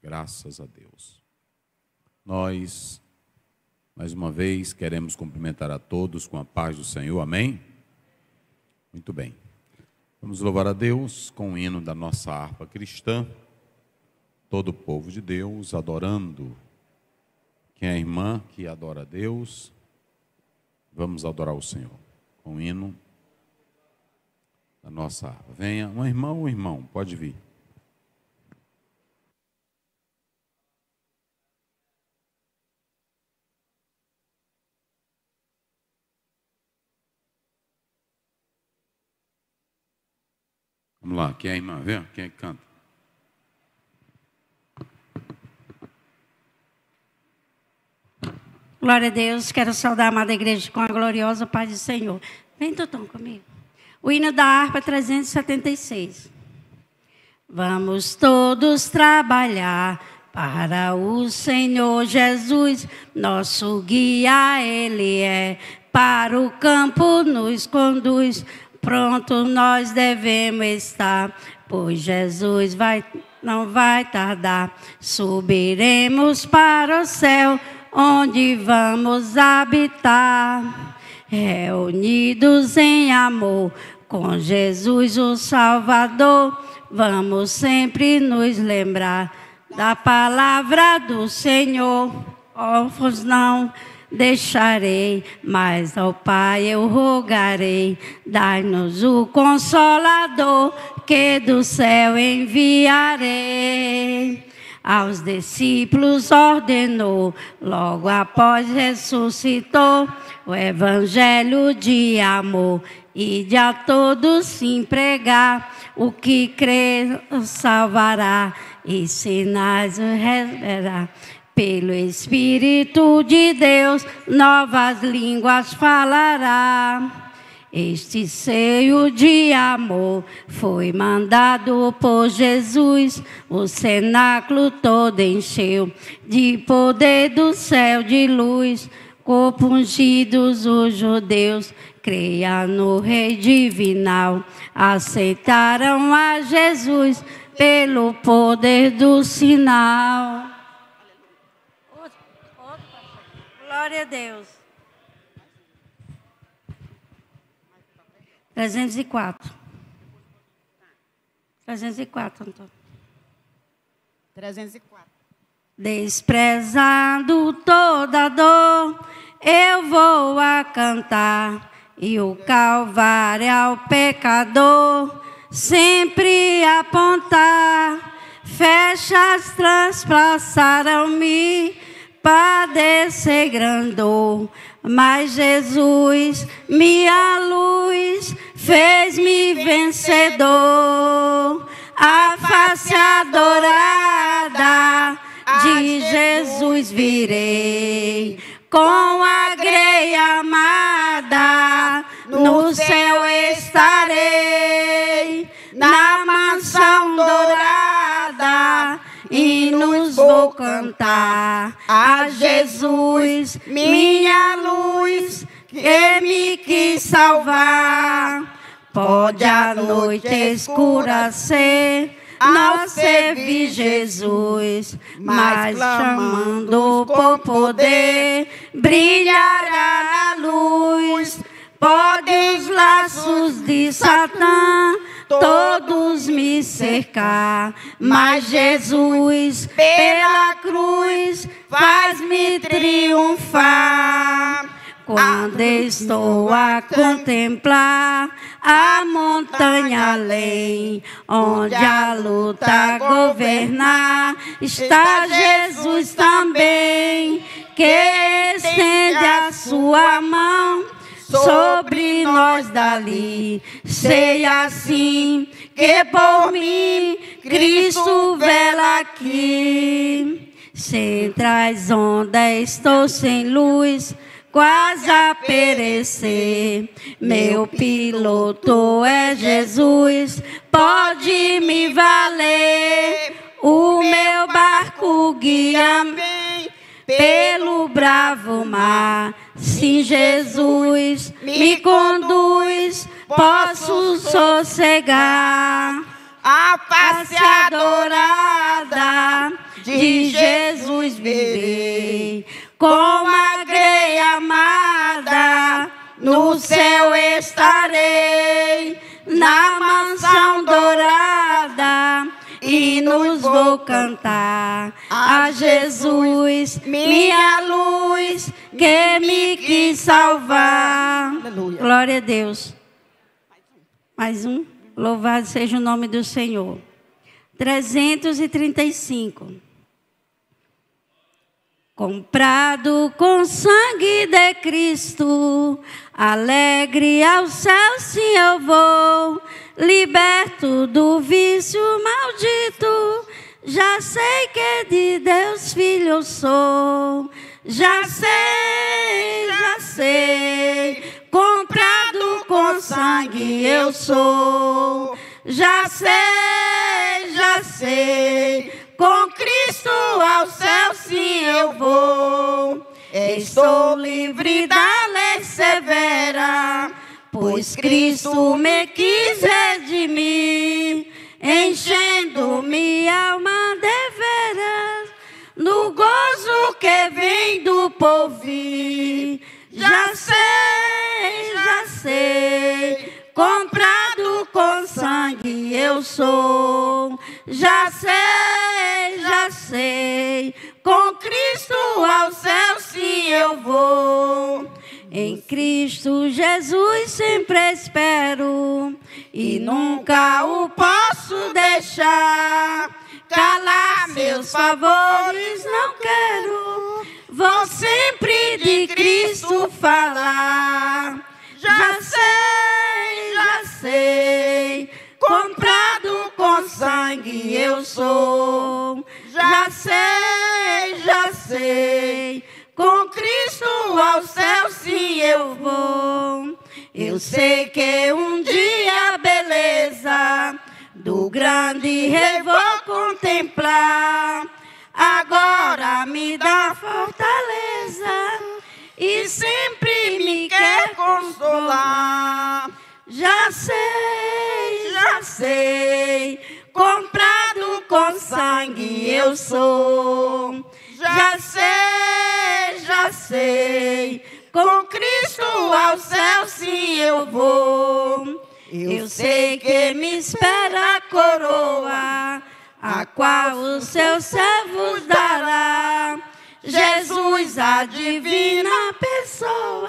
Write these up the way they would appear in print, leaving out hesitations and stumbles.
Graças a Deus. Nós, mais uma vez, queremos cumprimentar a todos com a paz do Senhor. Amém? Muito bem. Vamos louvar a Deus com o hino da nossa harpa cristã. Todo o povo de Deus adorando. Quem é a irmã que adora a Deus, vamos adorar o Senhor com o hino da nossa harpa. Venha, uma irmã ou um irmão, pode vir. Vamos lá, quem é a irmã? Vem, quem é que canta? Glória a Deus, quero saudar a amada igreja com a gloriosa paz do Senhor. Vem, Totão, comigo. O hino da harpa 376. Vamos todos trabalhar para o Senhor Jesus, nosso guia Ele é, para o campo nos conduz. Pronto nós devemos estar, pois Jesus não vai tardar. Subiremos para o céu, onde vamos habitar, reunidos em amor, com Jesus o Salvador. Vamos sempre nos lembrar da palavra do Senhor. Órfãos não deixarei, mas ao Pai eu rogarei. Dai-nos o Consolador, que do céu enviarei. Aos discípulos ordenou, logo após ressuscitou, o evangelho de amor, e de a todos se empregar. O que crer salvará, e sinais receberá. Pelo Espírito de Deus, novas línguas falará. Este seio de amor foi mandado por Jesus, o cenáculo todo encheu de poder do céu de luz. Compungidos os judeus, creia no Rei divinal, aceitaram a Jesus pelo poder do sinal. Glória a Deus. 304. 304, Antônio. 304. Desprezando toda dor, eu vou a cantar, e o Calvário ao pecador sempre apontar. Fechas transpassaram-me, padecer grandor, mas Jesus, minha luz, fez-me vencedor. A face adorada de Jesus virei, com a greia amada no céu estarei. Na mansão dourada hinos vou cantar a Jesus, minha luz, que me quis salvar. Pode a noite escura ser, não servir Jesus, mas chamando por poder, brilhará na luz. Podem os laços de Satã todos me cercar, mas Jesus pela cruz faz-me triunfar. Quando estou a contemplar a montanha além, onde a luta governar, está Jesus também, que estende a sua mão sobre nós dali. Sei assim que por mim Cristo vela aqui. Se entre as ondas estou sem luz, quase a perecer, meu piloto é Jesus, pode me valer. O meu barco guia-me pelo bravo mar, se Jesus me conduz, posso sossegar. A face adorada de Jesus viverei. Com a grei amada, no céu estarei, na mansão dourada, hinos vou cantar a Jesus, minha luz, que me quis salvar. Aleluia. Glória a Deus. Mais um. Louvado seja o nome do Senhor. 335. Comprado com sangue de Cristo, alegre ao céu sim eu vou, liberto do vício maldito, já sei que de Deus filho eu sou. Já sei, comprado com sangue eu sou. Já sei, com Cristo ao céu sim eu vou. Estou livre da lei severa, pois Cristo me quis redimir, enchendo minha alma de veras, no gozo que vem do porvir. Já sei, comprado com sangue eu sou. Já sei, com Cristo ao céu sim eu vou. Em Cristo Jesus sempre espero, e nunca o posso deixar. Calar meus favores não quero, vou sempre de Cristo falar. Já sei, comprado com sangue eu sou. Já sei, com Cristo ao céu sim eu vou. Eu sei que um dia a beleza do grande rei vou contemplar. Agora me dá fortaleza e sempre me quer consolar. Já sei, comprado com sangue eu sou. Já sei, com Cristo ao céu sim eu vou. Eu sei que me espera a coroa, a qual os seus servos dará. Jesus, a divina pessoa,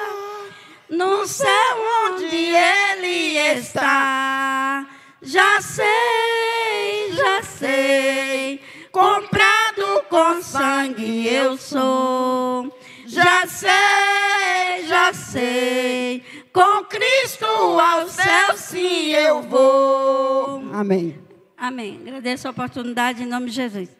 no céu onde Ele está. Já sei, comprado com sangue eu sou. Já sei, com Cristo ao céu sim eu vou. Amém. Amém. Agradeço a oportunidade em nome de Jesus.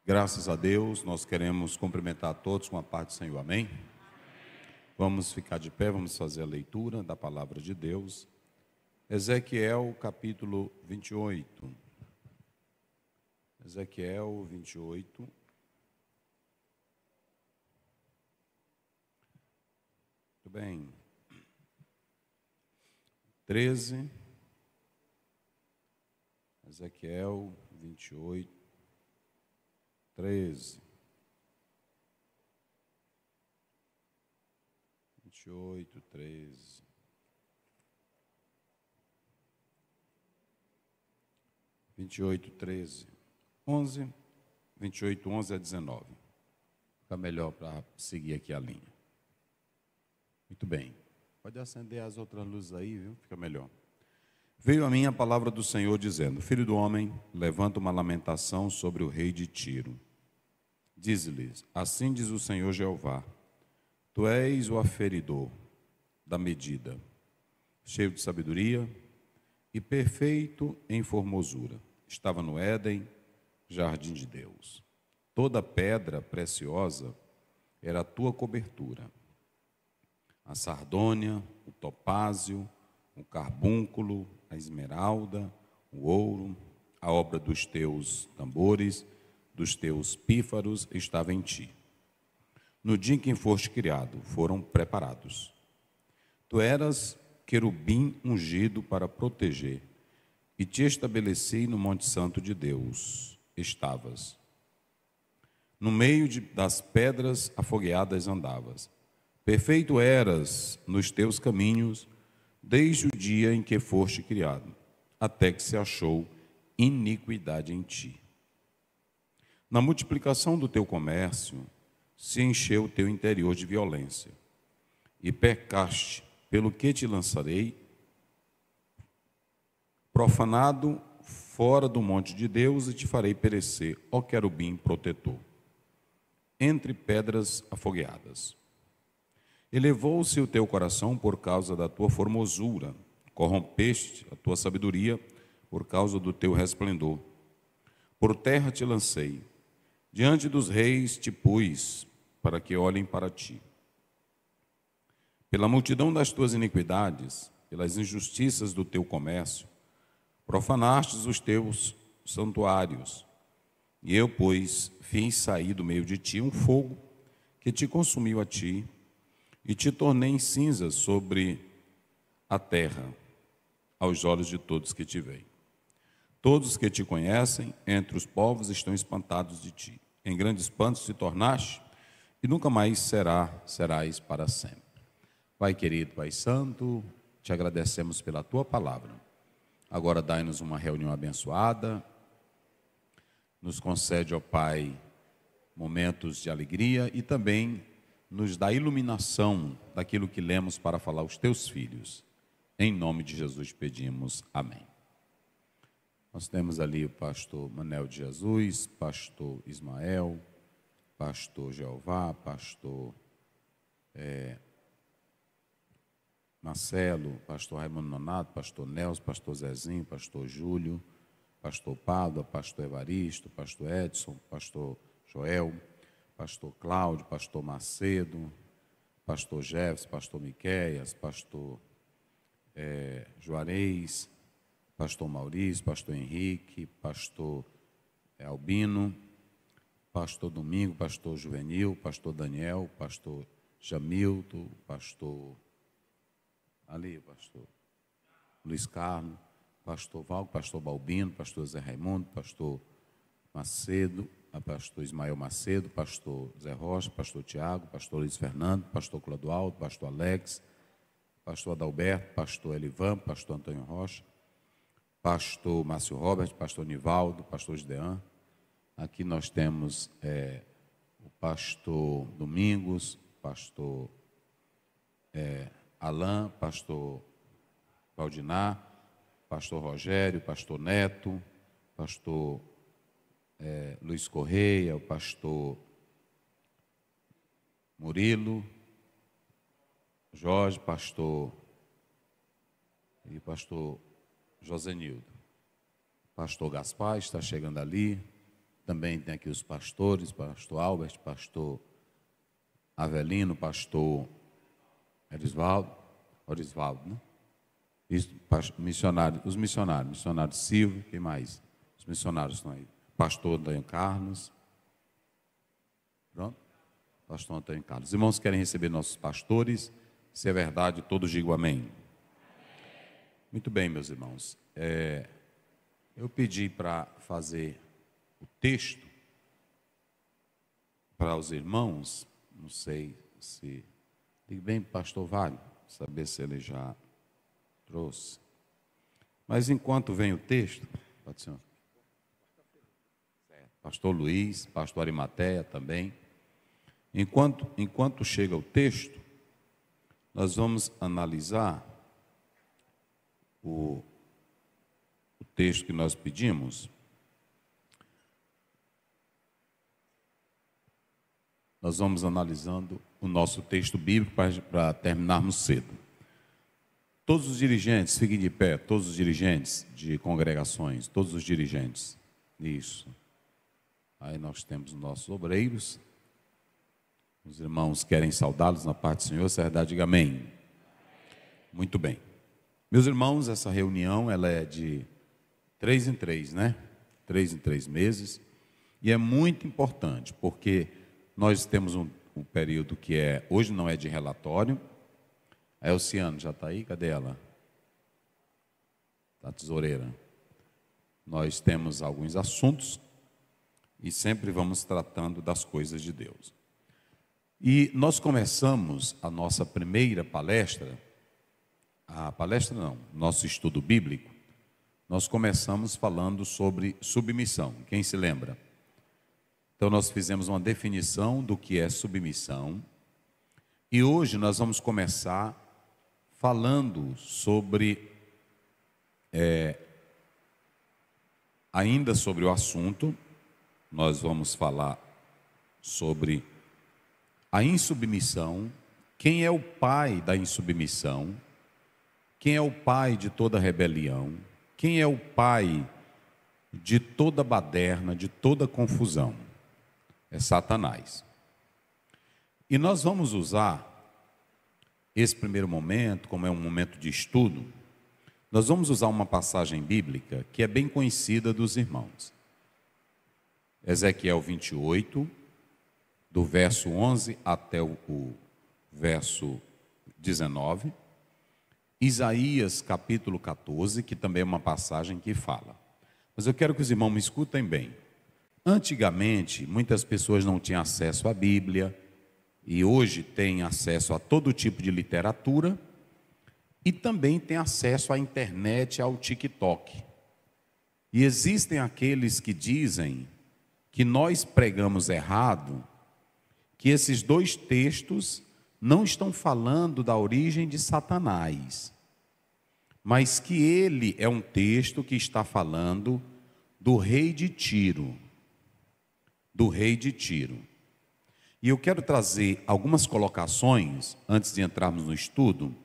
Graças a Deus, nós queremos cumprimentar a todos com a paz do Senhor, amém? Vamos ficar de pé, vamos fazer a leitura da palavra de Deus. Ezequiel capítulo 28. Ezequiel 28. Muito bem. 13. Ezequiel 28. 13, 28, 13, 28, 13, 11, 28, 11 a 19. Fica melhor para seguir aqui a linha. Muito bem. Pode acender as outras luzes aí, viu? Fica melhor. Veio a mim a palavra do Senhor dizendo: Filho do homem, levanta uma lamentação sobre o rei de Tiro. Diz-lhes: assim diz o Senhor Jeová: tu és o aferidor da medida, cheio de sabedoria e perfeito em formosura. Estava no Éden, jardim de Deus. Toda pedra preciosa era a tua cobertura: a sardônia, o topázio, o carbúnculo, a esmeralda, o ouro, a obra dos teus tambores, dos teus pífaros estava em ti. No dia em que foste criado, foram preparados. Tu eras querubim ungido para proteger, e te estabeleci no monte santo de Deus. Estavas. No meio das pedras afogueadas andavas. Perfeito eras nos teus caminhos, desde o dia em que foste criado, até que se achou iniquidade em ti. Na multiplicação do teu comércio, se encheu o teu interior de violência, e pecaste, pelo que te lançarei, profanado fora do monte de Deus, e te farei perecer, ó querubim protetor, entre pedras afogueadas. Elevou-se o teu coração por causa da tua formosura, corrompeste a tua sabedoria por causa do teu resplendor. Por terra te lancei, diante dos reis te pus, para que olhem para ti. Pela multidão das tuas iniquidades, pelas injustiças do teu comércio, profanastes os teus santuários. E eu, pois, fiz sair do meio de ti um fogo que te consumiu a ti, e te tornei em cinzas sobre a terra, aos olhos de todos que te veem. Todos que te conhecem, entre os povos, estão espantados de ti. Em grande espanto te tornaste, e nunca mais serás para sempre. Pai querido, Pai santo, te agradecemos pela tua palavra. Agora dai-nos uma reunião abençoada. Nos concede, ó Pai, momentos de alegria e também nos dá iluminação daquilo que lemos para falar aos teus filhos. Em nome de Jesus pedimos. Amém. Nós temos ali o pastor Manel de Jesus, pastor Ismael, pastor Jeová, pastor Marcelo, pastor Raimundo Nonato, pastor Nelson, pastor Zezinho, pastor Júlio, pastor Pádua, pastor Evaristo, pastor Edson, pastor Joel, pastor Cláudio, pastor Macedo, pastor Jefferson, pastor Miqueias, pastor Juarez, pastor Maurício, pastor Henrique, pastor Albino, pastor Domingo, pastor Juvenil, pastor Daniel, pastor Jamilton, pastor Luiz Carlos, pastor Val, pastor Balbino, pastor Zé Raimundo, pastor Macedo, pastor Ismael Macedo, pastor Zé Rocha, pastor Tiago, pastor Luiz Fernando, pastor Clodoaldo, pastor Alex, pastor Adalberto, pastor Elivan, pastor Antônio Rocha, pastor Márcio Robert, pastor Nivaldo, pastor Gidean. Aqui nós temos o pastor Domingos, pastor Alain, pastor Valdinar, pastor Rogério, pastor Neto, pastor Luiz Correia, o pastor Murilo, Jorge, pastor Josenildo. Pastor Gaspar está chegando ali. Também tem aqui os pastores, pastor Albert, pastor Avelino, pastor Orisvaldo, né? Isso, missionário, os missionários Silvio, quem mais? Os missionários estão aí. Pastor Antônio Carlos. Pronto? Pastor Antônio Carlos. Os irmãos querem receber nossos pastores. Se é verdade, todos digam amém. Muito bem, meus irmãos. Eu pedi para fazer o texto para os irmãos. Não sei se... Diga bem, pastor Vale, saber se ele já trouxe. Mas enquanto vem o texto, pode ser... Pastor Luiz, pastor Arimateia também. Enquanto chega o texto, nós vamos analisar o texto que nós pedimos. Nós vamos analisando o nosso texto bíblico para terminarmos cedo. Todos os dirigentes, fiquem de pé, todos os dirigentes de congregações, todos os dirigentes. Isso. Aí nós temos os nossos obreiros. Os irmãos querem saudá-los na parte do Senhor. Se é verdade, diga amém. Muito bem. Meus irmãos, essa reunião ela é de 3 em 3, né? 3 em 3 meses. E é muito importante, porque nós temos um período que hoje não é de relatório. A Elciane já está aí? Cadê ela? Está tesoureira. Nós temos alguns assuntos e sempre vamos tratando das coisas de Deus. E nós começamos a nossa primeira palestra, nosso estudo bíblico, nós começamos falando sobre submissão. Quem se lembra? Então nós fizemos uma definição do que é submissão. E hoje nós vamos começar falando sobre, ainda sobre o assunto, nós vamos falar sobre a insubmissão, quem é o pai da insubmissão, quem é o pai de toda rebelião, quem é o pai de toda baderna, de toda confusão. É Satanás. E nós vamos usar esse primeiro momento, como é um momento de estudo, nós vamos usar uma passagem bíblica que é bem conhecida dos irmãos. Ezequiel 28, do verso 11 até o verso 19. Isaías capítulo 14, que também é uma passagem que fala. Mas eu quero que os irmãos me escutem bem. Antigamente, muitas pessoas não tinham acesso à Bíblia, e hoje têm acesso a todo tipo de literatura, e também têm acesso à internet, ao TikTok. E existem aqueles que dizem que nós pregamos errado, que esses dois textos não estão falando da origem de Satanás, mas que ele é um texto que está falando do rei de Tiro. Do rei de Tiro. E eu quero trazer algumas colocações, antes de entrarmos no estudo,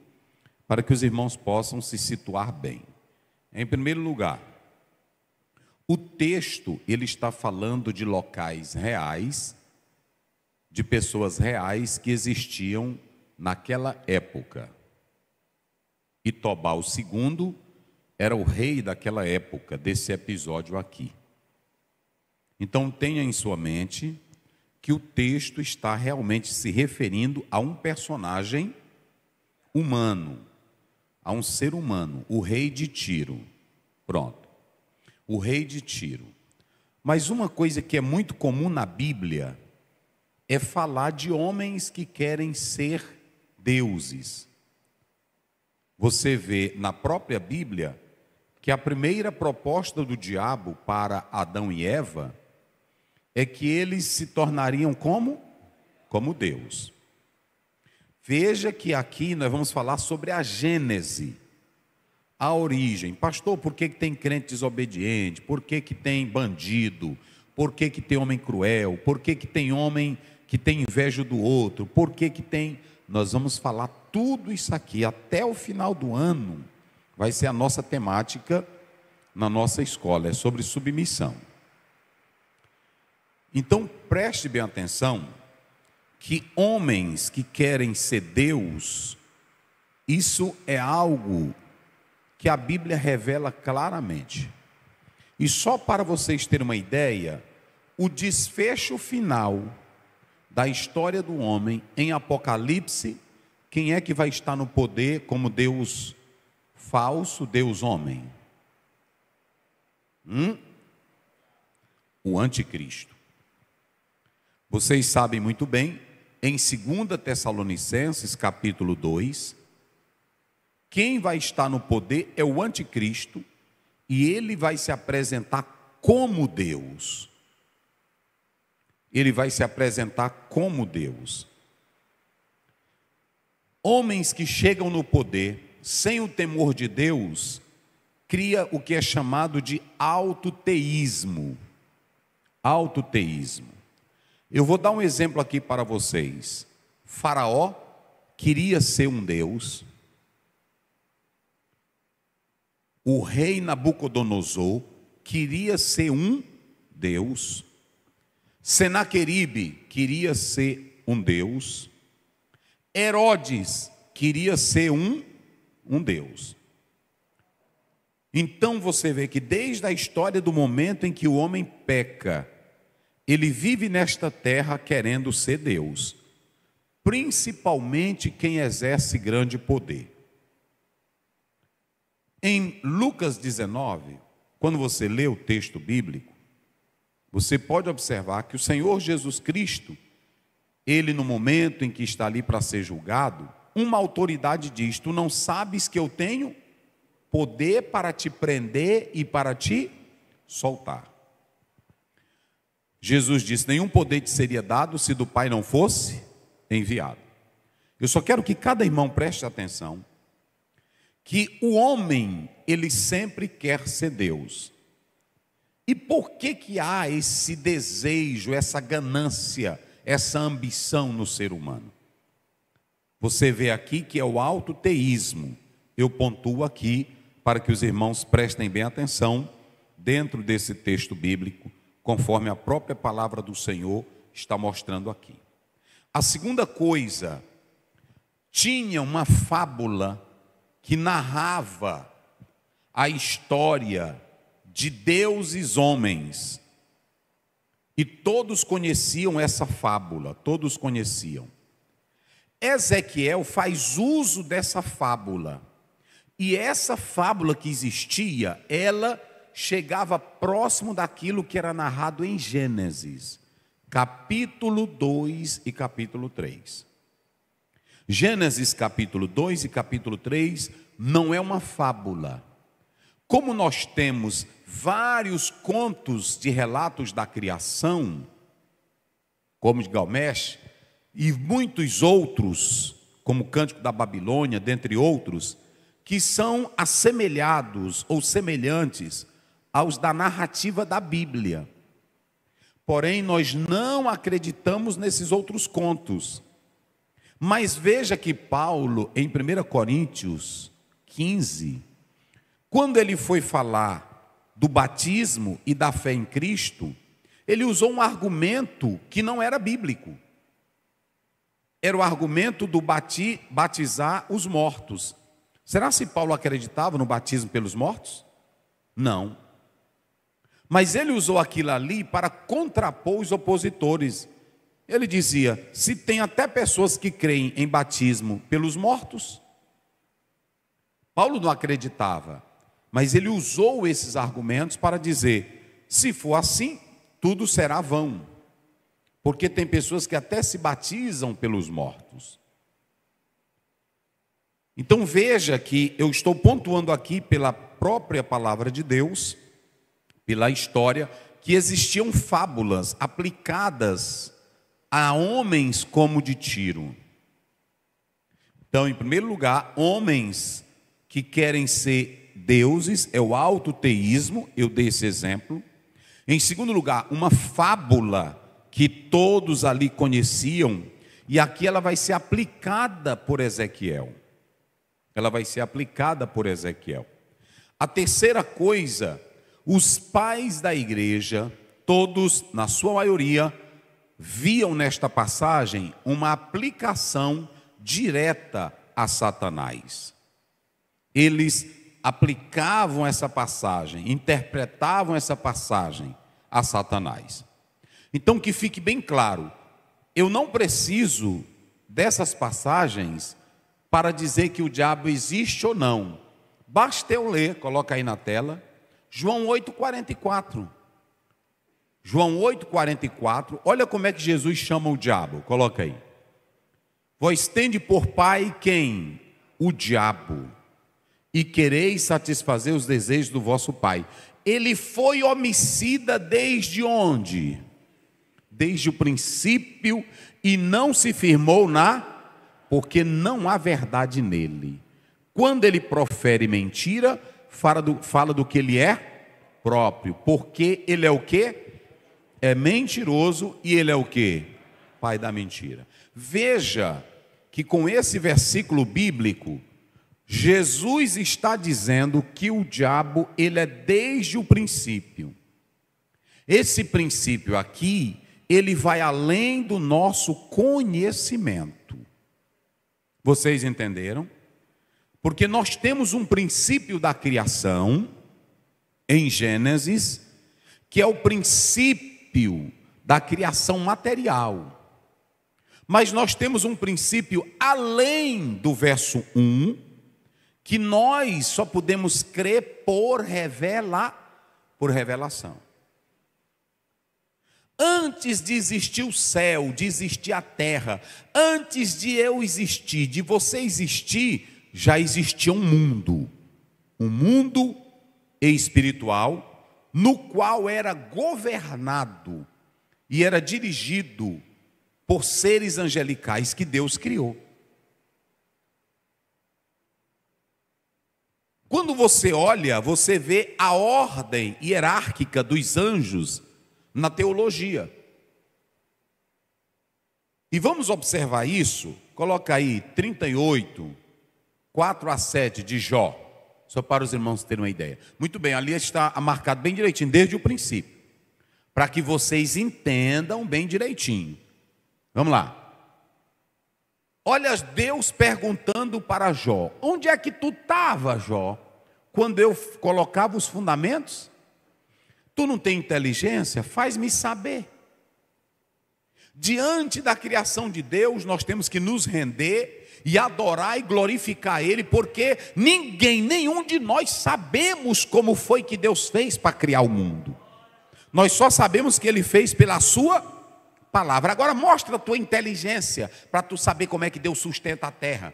para que os irmãos possam se situar bem. Em primeiro lugar, o texto, ele está falando de locais reais, de pessoas reais que existiam naquela época. E Tobal II era o rei daquela época, desse episódio aqui. Então tenha em sua mente que o texto está realmente se referindo a um personagem humano, a um ser humano, o rei de Tiro. Pronto, o rei de Tiro. Mas uma coisa que é muito comum na Bíblia é falar de homens que querem ser deuses. Você vê na própria Bíblia que a primeira proposta do diabo para Adão e Eva é que eles se tornariam como Deus. Veja que aqui nós vamos falar sobre a gênese, a origem. Pastor, por que tem crente desobediente? Por que tem bandido? Por que tem homem cruel? Por que tem homem que tem inveja do outro? Por que tem... Nós vamos falar tudo isso aqui, até o final do ano, vai ser a nossa temática na nossa escola, é sobre submissão. Então, preste bem atenção, que homens que querem ser Deus, isso é algo que a Bíblia revela claramente. E só para vocês terem uma ideia, o desfecho final da história do homem em Apocalipse, quem é que vai estar no poder como Deus falso, Deus homem? O anticristo. Vocês sabem muito bem, em 2 Tessalonicenses capítulo 2, quem vai estar no poder é o anticristo, e ele vai se apresentar como Deus. Ele vai se apresentar como Deus. Homens que chegam no poder sem o temor de Deus, cria o que é chamado de autoteísmo. Autoteísmo. Eu vou dar um exemplo aqui para vocês. Faraó queria ser um Deus. O rei Nabucodonosor queria ser um Deus. Senaqueribe queria ser um Deus. Herodes queria ser um Deus. Então você vê que desde a história do momento em que o homem peca, ele vive nesta terra querendo ser Deus, principalmente quem exerce grande poder. Em Lucas 19, quando você lê o texto bíblico, você pode observar que o Senhor Jesus Cristo, ele no momento em que está ali para ser julgado, uma autoridade diz: tu não sabes que eu tenho poder para te prender e para te soltar. Jesus disse: nenhum poder te seria dado se do Pai não fosse enviado. Eu só quero que cada irmão preste atenção, que o homem, ele sempre quer ser Deus. E por que há esse desejo, essa ganância, essa ambição no ser humano? Você vê aqui que é o autoteísmo. Eu pontuo aqui para que os irmãos prestem bem atenção dentro desse texto bíblico, conforme a própria palavra do Senhor está mostrando aqui. A segunda coisa, tinha uma fábula que narrava a história de deuses homens, e todos conheciam essa fábula, todos conheciam. Ezequiel faz uso dessa fábula, e essa fábula que existia, ela chegava próximo daquilo que era narrado em Gênesis, capítulo 2 e capítulo 3. Gênesis capítulo 2 e capítulo 3 não é uma fábula. Como nós temos vários contos de relatos da criação, como de Galmesh, e muitos outros, como o Cântico da Babilônia, dentre outros, que são assemelhados ou semelhantes aos da narrativa da Bíblia. Porém, nós não acreditamos nesses outros contos. Mas veja que Paulo, em 1 Coríntios 15, quando ele foi falar do batismo e da fé em Cristo, ele usou um argumento que não era bíblico. Era o argumento do batizar os mortos. Será se Paulo acreditava no batismo pelos mortos? Não. Mas ele usou aquilo ali para contrapor os opositores. Ele dizia: se tem até pessoas que creem em batismo pelos mortos. Paulo não acreditava, mas ele usou esses argumentos para dizer: se for assim, tudo será vão. Porque tem pessoas que até se batizam pelos mortos. Então veja que eu estou pontuando aqui pela própria palavra de Deus, pela história, que existiam fábulas aplicadas a homens como de Tiro. Então, em primeiro lugar, homens que querem ser deuses, é o autoteísmo, eu dei esse exemplo. Em segundo lugar, uma fábula que todos ali conheciam, e aqui ela vai ser aplicada por Ezequiel. Ela vai ser aplicada por Ezequiel. A terceira coisa, os pais da igreja, todos, na sua maioria, viam nesta passagem uma aplicação direta a Satanás. Eles aplicavam essa passagem, interpretavam essa passagem a Satanás. Então, que fique bem claro, eu não preciso dessas passagens para dizer que o diabo existe ou não. Basta eu ler, coloca aí na tela, João 8,44. João 8,44, olha como é que Jesus chama o diabo, coloca aí. Vós tende por pai quem? O diabo, e quereis satisfazer os desejos do vosso pai. Ele foi homicida desde onde? Desde o princípio, e não se firmou porque não há verdade nele. Quando ele profere mentira, fala do que ele é próprio, porque ele é o quê? É mentiroso, e ele é o quê? Pai da mentira. Veja que com esse versículo bíblico, Jesus está dizendo que o diabo, ele é desde o princípio. Esse princípio aqui, ele vai além do nosso conhecimento. Vocês entenderam? Porque nós temos um princípio da criação, em Gênesis, que é o princípio da criação material. Mas nós temos um princípio além do verso 1, que nós só podemos crer por revelação. Antes de existir o céu, de existir a terra, antes de eu existir, de você existir, já existia um mundo espiritual, no qual era governado e era dirigido por seres angelicais que Deus criou. Quando você olha, você vê a ordem hierárquica dos anjos na teologia. E vamos observar isso. Coloca aí 38, 4 a 7 de Jó, só para os irmãos terem uma ideia. Muito bem, ali está marcado bem direitinho, desde o princípio, para que vocês entendam bem direitinho. Vamos lá. Olha Deus perguntando para Jó: onde é que tu estava, Jó, quando eu colocava os fundamentos? Tu não tem inteligência? Faz-me saber. Diante da criação de Deus, nós temos que nos render e adorar e glorificar Ele, porque nenhum de nós sabemos como foi que Deus fez para criar o mundo. Nós só sabemos que Ele fez pela sua palavra. Agora mostra a tua inteligência para tu saber como é que Deus sustenta a terra.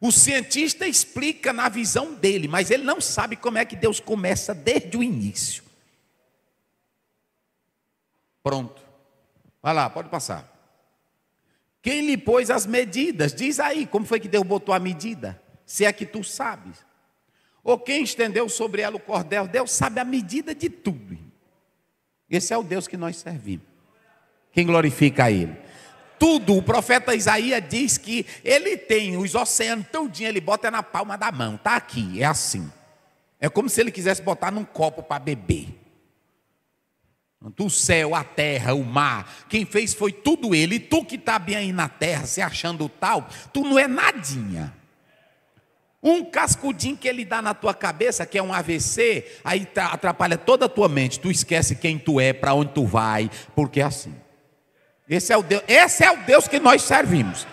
O cientista explica na visão dele, mas ele não sabe como é que Deus começa desde o início. Pronto. Vai lá, pode passar. Quem lhe pôs as medidas? Diz aí, como foi que Deus botou a medida? Se é que tu sabes. Ou quem estendeu sobre ela o cordel? Deus sabe a medida de tudo. Esse é o Deus que nós servimos. Quem glorifica a Ele? Tudo, o profeta Isaías diz que Ele tem os oceanos todinho, Ele bota na palma da mão. Está aqui, é assim. É como se Ele quisesse botar num copo para beber. O céu, a terra, o mar, quem fez foi tudo Ele. E tu que está bem aí na terra, se achando tal, tu não é nadinha. Um cascudinho que Ele dá na tua cabeça, que é um AVC, aí atrapalha toda a tua mente. Tu esquece quem tu é, para onde tu vai, porque é assim. Esse é o Deus que nós servimos.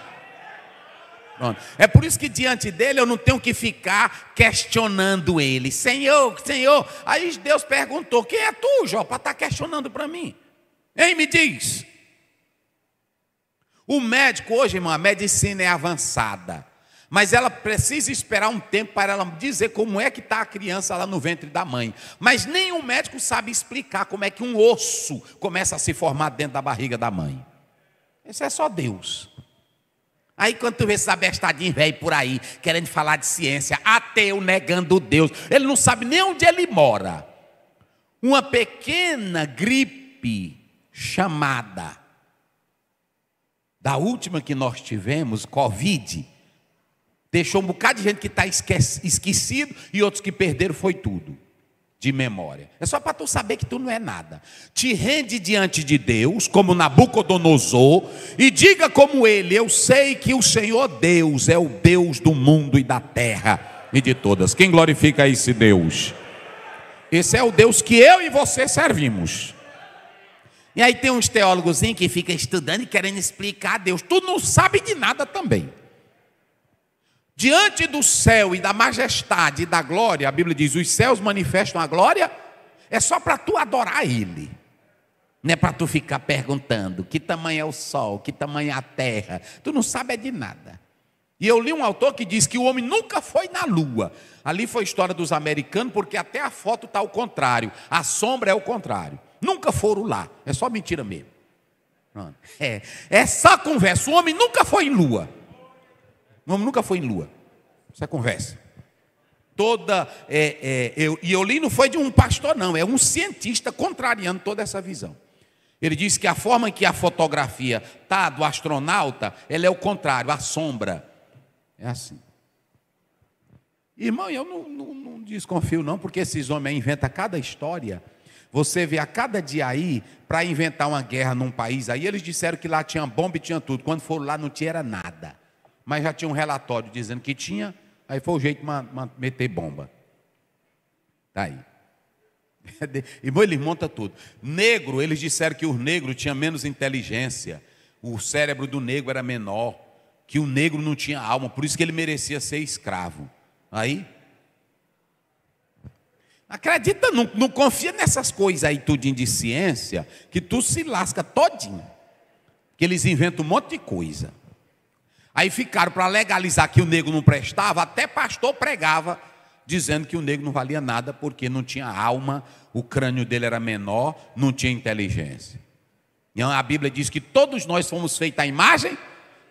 Pronto. É por isso que diante dele eu não tenho que ficar questionando ele. Senhor, Senhor. Aí Deus perguntou: quem é tu, Jó, para estar questionando para mim? Hein, me diz. O médico hoje, irmão, a medicina é avançada, mas ela precisa esperar um tempo para ela dizer como é que está a criança lá no ventre da mãe. Mas nenhum médico sabe explicar como é que um osso começa a se formar dentro da barriga da mãe. Isso é só Deus. Aí quando tu vê esses abestadinhos velho por aí, querendo falar de ciência, ateu negando Deus, ele não sabe nem onde ele mora. Uma pequena gripe chamada, da última que nós tivemos, Covid, deixou um bocado de gente que está esquecido e outros que perderam foi tudo de memória. É só para tu saber que tu não é nada. Te rende diante de Deus, como Nabucodonosor, e diga como ele: eu sei que o Senhor Deus é o Deus do mundo e da terra e de todas. Quem glorifica esse Deus? Esse é o Deus que eu e você servimos. E aí tem uns teólogos que ficam estudando e querendo explicar a Deus. Tu não sabe de nada também. Diante do céu e da majestade e da glória, a Bíblia diz: os céus manifestam a glória, é só para tu adorar Ele. Não é para tu ficar perguntando que tamanho é o sol, que tamanho é a terra. Tu não sabe de nada. E eu li um autor que diz que o homem nunca foi na lua. Ali foi a história dos americanos, porque até a foto está ao contrário. A sombra é o contrário. Nunca foram lá. É só mentira mesmo. É só conversa. O homem nunca foi em lua. O homem nunca foi em lua. Isso é conversa. Eu li, não foi de um pastor não, é um cientista contrariando toda essa visão. Ele disse que a forma em que a fotografia está do astronauta, ela é o contrário, a sombra. É assim. Irmão, eu não desconfio não, porque esses homens inventam cada história. Você vê a cada dia aí, para inventar uma guerra num país aí, eles disseram que lá tinha bomba e tinha tudo. Quando foram lá não tinha nada. Mas já tinha um relatório dizendo que tinha, aí foi o jeito de meter bomba. Está aí. Irmão, ele monta tudo. Negro, eles disseram que o negro tinha menos inteligência. O cérebro do negro era menor. Que o negro não tinha alma. Por isso que ele merecia ser escravo. Aí... acredita, não confia nessas coisas aí tudinho de ciência, que tu se lasca todinho. Que eles inventam um monte de coisa. Aí ficaram para legalizar que o negro não prestava, até pastor pregava, dizendo que o negro não valia nada, porque não tinha alma, o crânio dele era menor, não tinha inteligência. E a Bíblia diz que todos nós fomos feitos à imagem.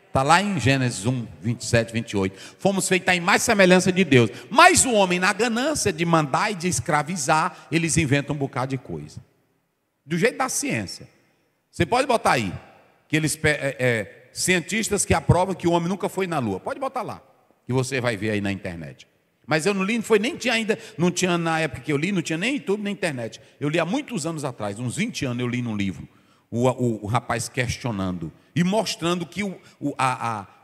Está lá em Gênesis 1, 27, 28. Fomos feitos à imagem e semelhança de Deus. Mas o homem, na ganância de mandar e de escravizar, eles inventam um bocado de coisa. Do jeito da ciência. Você pode botar aí, que eles cientistas que aprovam que o homem nunca foi na Lua. Pode botar lá, que você vai ver aí na internet. Mas eu não li, não tinha na época que eu li, não tinha nem YouTube nem internet. Eu li há muitos anos atrás, uns 20 anos eu li num livro. O rapaz questionando e mostrando que,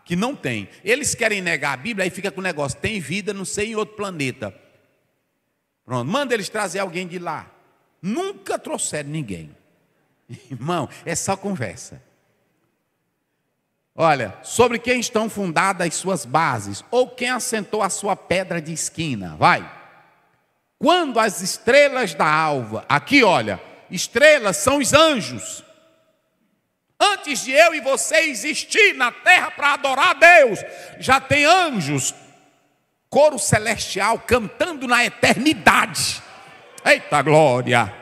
que não tem. Eles querem negar a Bíblia, aí fica com o negócio, tem vida, não sei, em outro planeta. Pronto, manda eles trazer alguém de lá. Nunca trouxeram ninguém. Irmão, é só conversa. Olha, sobre quem estão fundadas as suas bases, ou quem assentou a sua pedra de esquina, vai. Quando as estrelas da alva, aqui olha, estrelas são os anjos. Antes de eu e você existir na terra para adorar a Deus, já tem anjos, coro celestial cantando na eternidade. Eita glória!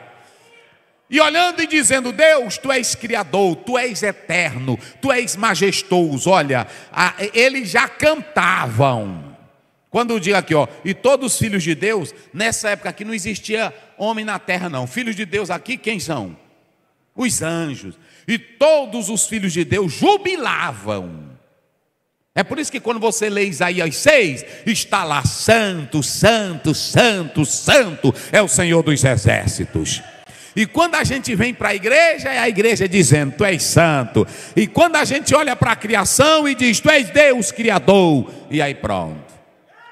E olhando e dizendo: Deus, tu és criador, tu és eterno, tu és majestoso. Olha, eles já cantavam. Quando digo aqui, ó, e todos os filhos de Deus, nessa época aqui não existia homem na terra não. Filhos de Deus aqui quem são? Os anjos. E todos os filhos de Deus jubilavam. É por isso que quando você lê Isaías 6, está lá: santo, santo, santo, santo é o Senhor dos exércitos. E quando a gente vem para a igreja, é a igreja dizendo: tu és santo. E quando a gente olha para a criação e diz: tu és Deus criador. E aí pronto.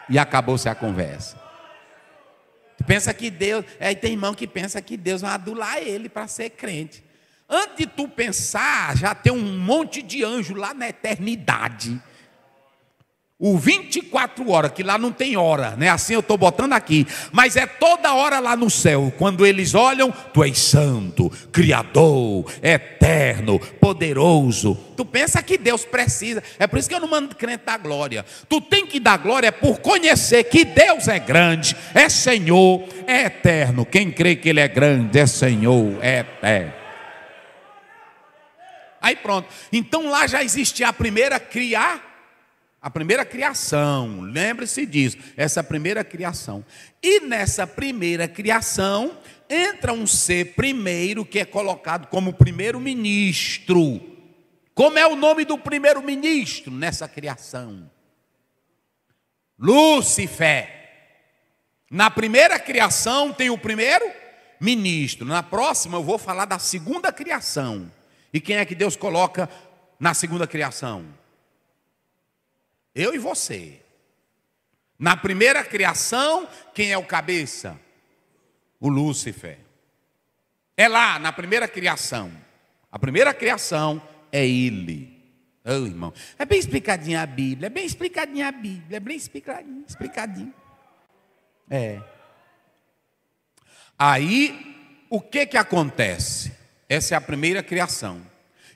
E acabou-se a conversa. Tu pensa que Deus... Aí tem irmão que pensa que Deus vai adular ele para ser crente. Antes de tu pensar, já tem um monte de anjo lá na eternidade. O 24 horas, que lá não tem hora, né? Assim eu estou botando aqui. Mas é toda hora lá no céu. Quando eles olham, tu és santo, criador, eterno, poderoso. Tu pensa que Deus precisa. É por isso que eu não mando crente dar glória. Tu tem que dar glória por conhecer que Deus é grande, é Senhor, é eterno. Quem crê que Ele é grande, é Senhor, é eterno. Aí pronto. Então lá já existia a primeira criação, lembre-se disso, essa primeira criação. E nessa primeira criação, entra um ser primeiro que é colocado como primeiro-ministro. Como é o nome do primeiro-ministro nessa criação? Lúcifer. Na primeira criação tem o primeiro-ministro. Na próxima eu vou falar da segunda criação. E quem é que Deus coloca na segunda criação? Eu e você. Na primeira criação, quem é o cabeça? O Lúcifer. É lá, na primeira criação. A primeira criação é ele. Oh, irmão, é bem explicadinha a Bíblia. É bem explicadinha a Bíblia. É bem explicadinho. É. Aí, o que acontece? Essa é a primeira criação.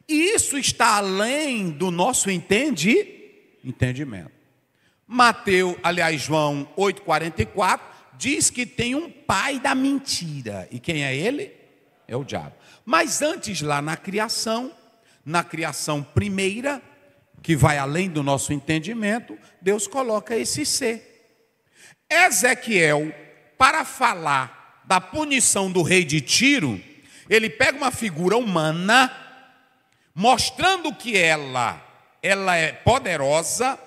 E isso está além do nosso entendimento. João 8,44 diz que tem um pai da mentira. E quem é ele? É o diabo. Mas antes lá na criação primeira, que vai além do nosso entendimento, Deus coloca esse ser. Ezequiel, para falar da punição do rei de Tiro, ele pega uma figura humana, mostrando que ela é poderosa,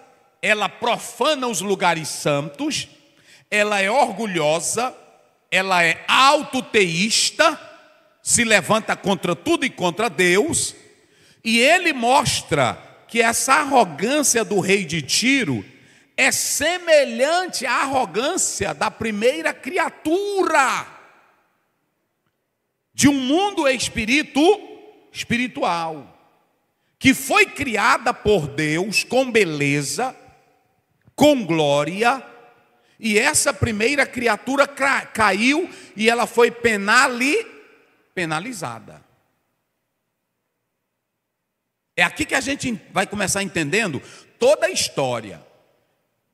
ela profana os lugares santos, ela é orgulhosa, ela é autoteísta, se levanta contra tudo e contra Deus, e ele mostra que essa arrogância do rei de Tiro é semelhante à arrogância da primeira criatura de um mundo espiritual, que foi criada por Deus com beleza, com glória, e essa primeira criatura caiu e ela foi penalizada. É aqui que a gente vai começar entendendo toda a história.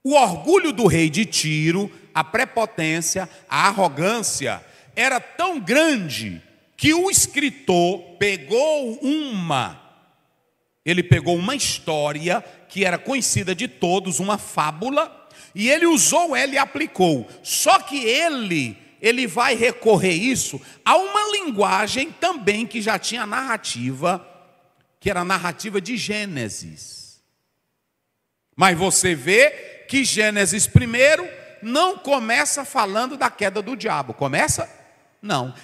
O orgulho do rei de Tiro, a prepotência, a arrogância, era tão grande que o escritor pegou uma história que era conhecida de todos, uma fábula, e ele usou ela e aplicou. Só que ele vai recorrer isso a uma linguagem também que já tinha narrativa, que era a narrativa de Gênesis. Mas você vê que Gênesis primeiro não começa falando da queda do diabo. Começa? Não.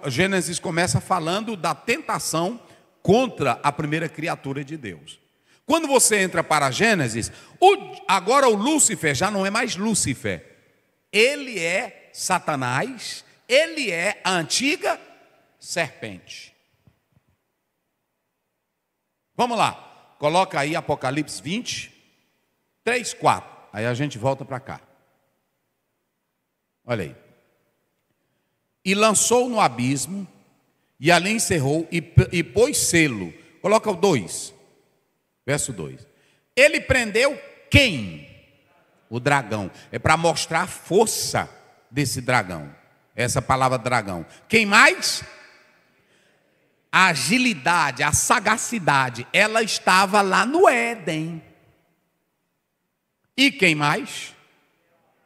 Gênesis começa falando da tentação contra a primeira criatura de Deus. Quando você entra para Gênesis, agora o Lúcifer já não é mais Lúcifer. Ele é Satanás, ele é a antiga serpente. Vamos lá, coloca aí Apocalipse 20, 3, 4. Aí a gente volta para cá. Olha aí. E lançou no abismo, e ali encerrou, e pôs selo. Coloca o 2, verso 2. Ele prendeu quem? O dragão. É para mostrar a força desse dragão. Essa palavra dragão. Quem mais? A agilidade, a sagacidade. Ela estava lá no Éden. E quem mais?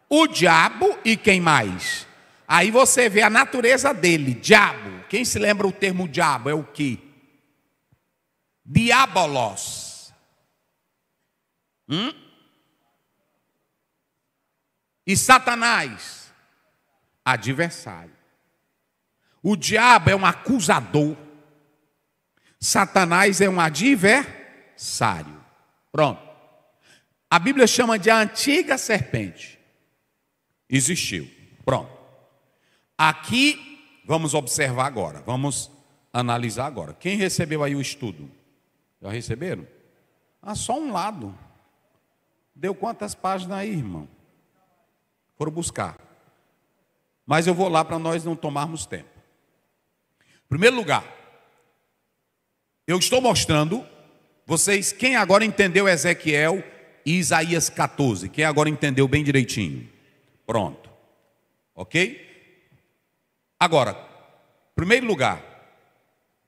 O diabo. E quem mais? Aí você vê a natureza dele, diabo. Quem se lembra o termo diabo é o quê? Diabolos. E Satanás, adversário. O diabo é um acusador. Satanás é um adversário. Pronto. A Bíblia chama de a antiga serpente. Existiu. Pronto. Aqui, vamos observar agora. Vamos analisar agora. Quem recebeu aí o estudo? Já receberam? Só um lado. Deu quantas páginas aí, irmão? Foram buscar. Mas eu vou lá para nós não tomarmos tempo. Em primeiro lugar, eu estou mostrando vocês quem agora entendeu Ezequiel e Isaías 14. Quem agora entendeu bem direitinho. Pronto. Ok? Agora, em primeiro lugar,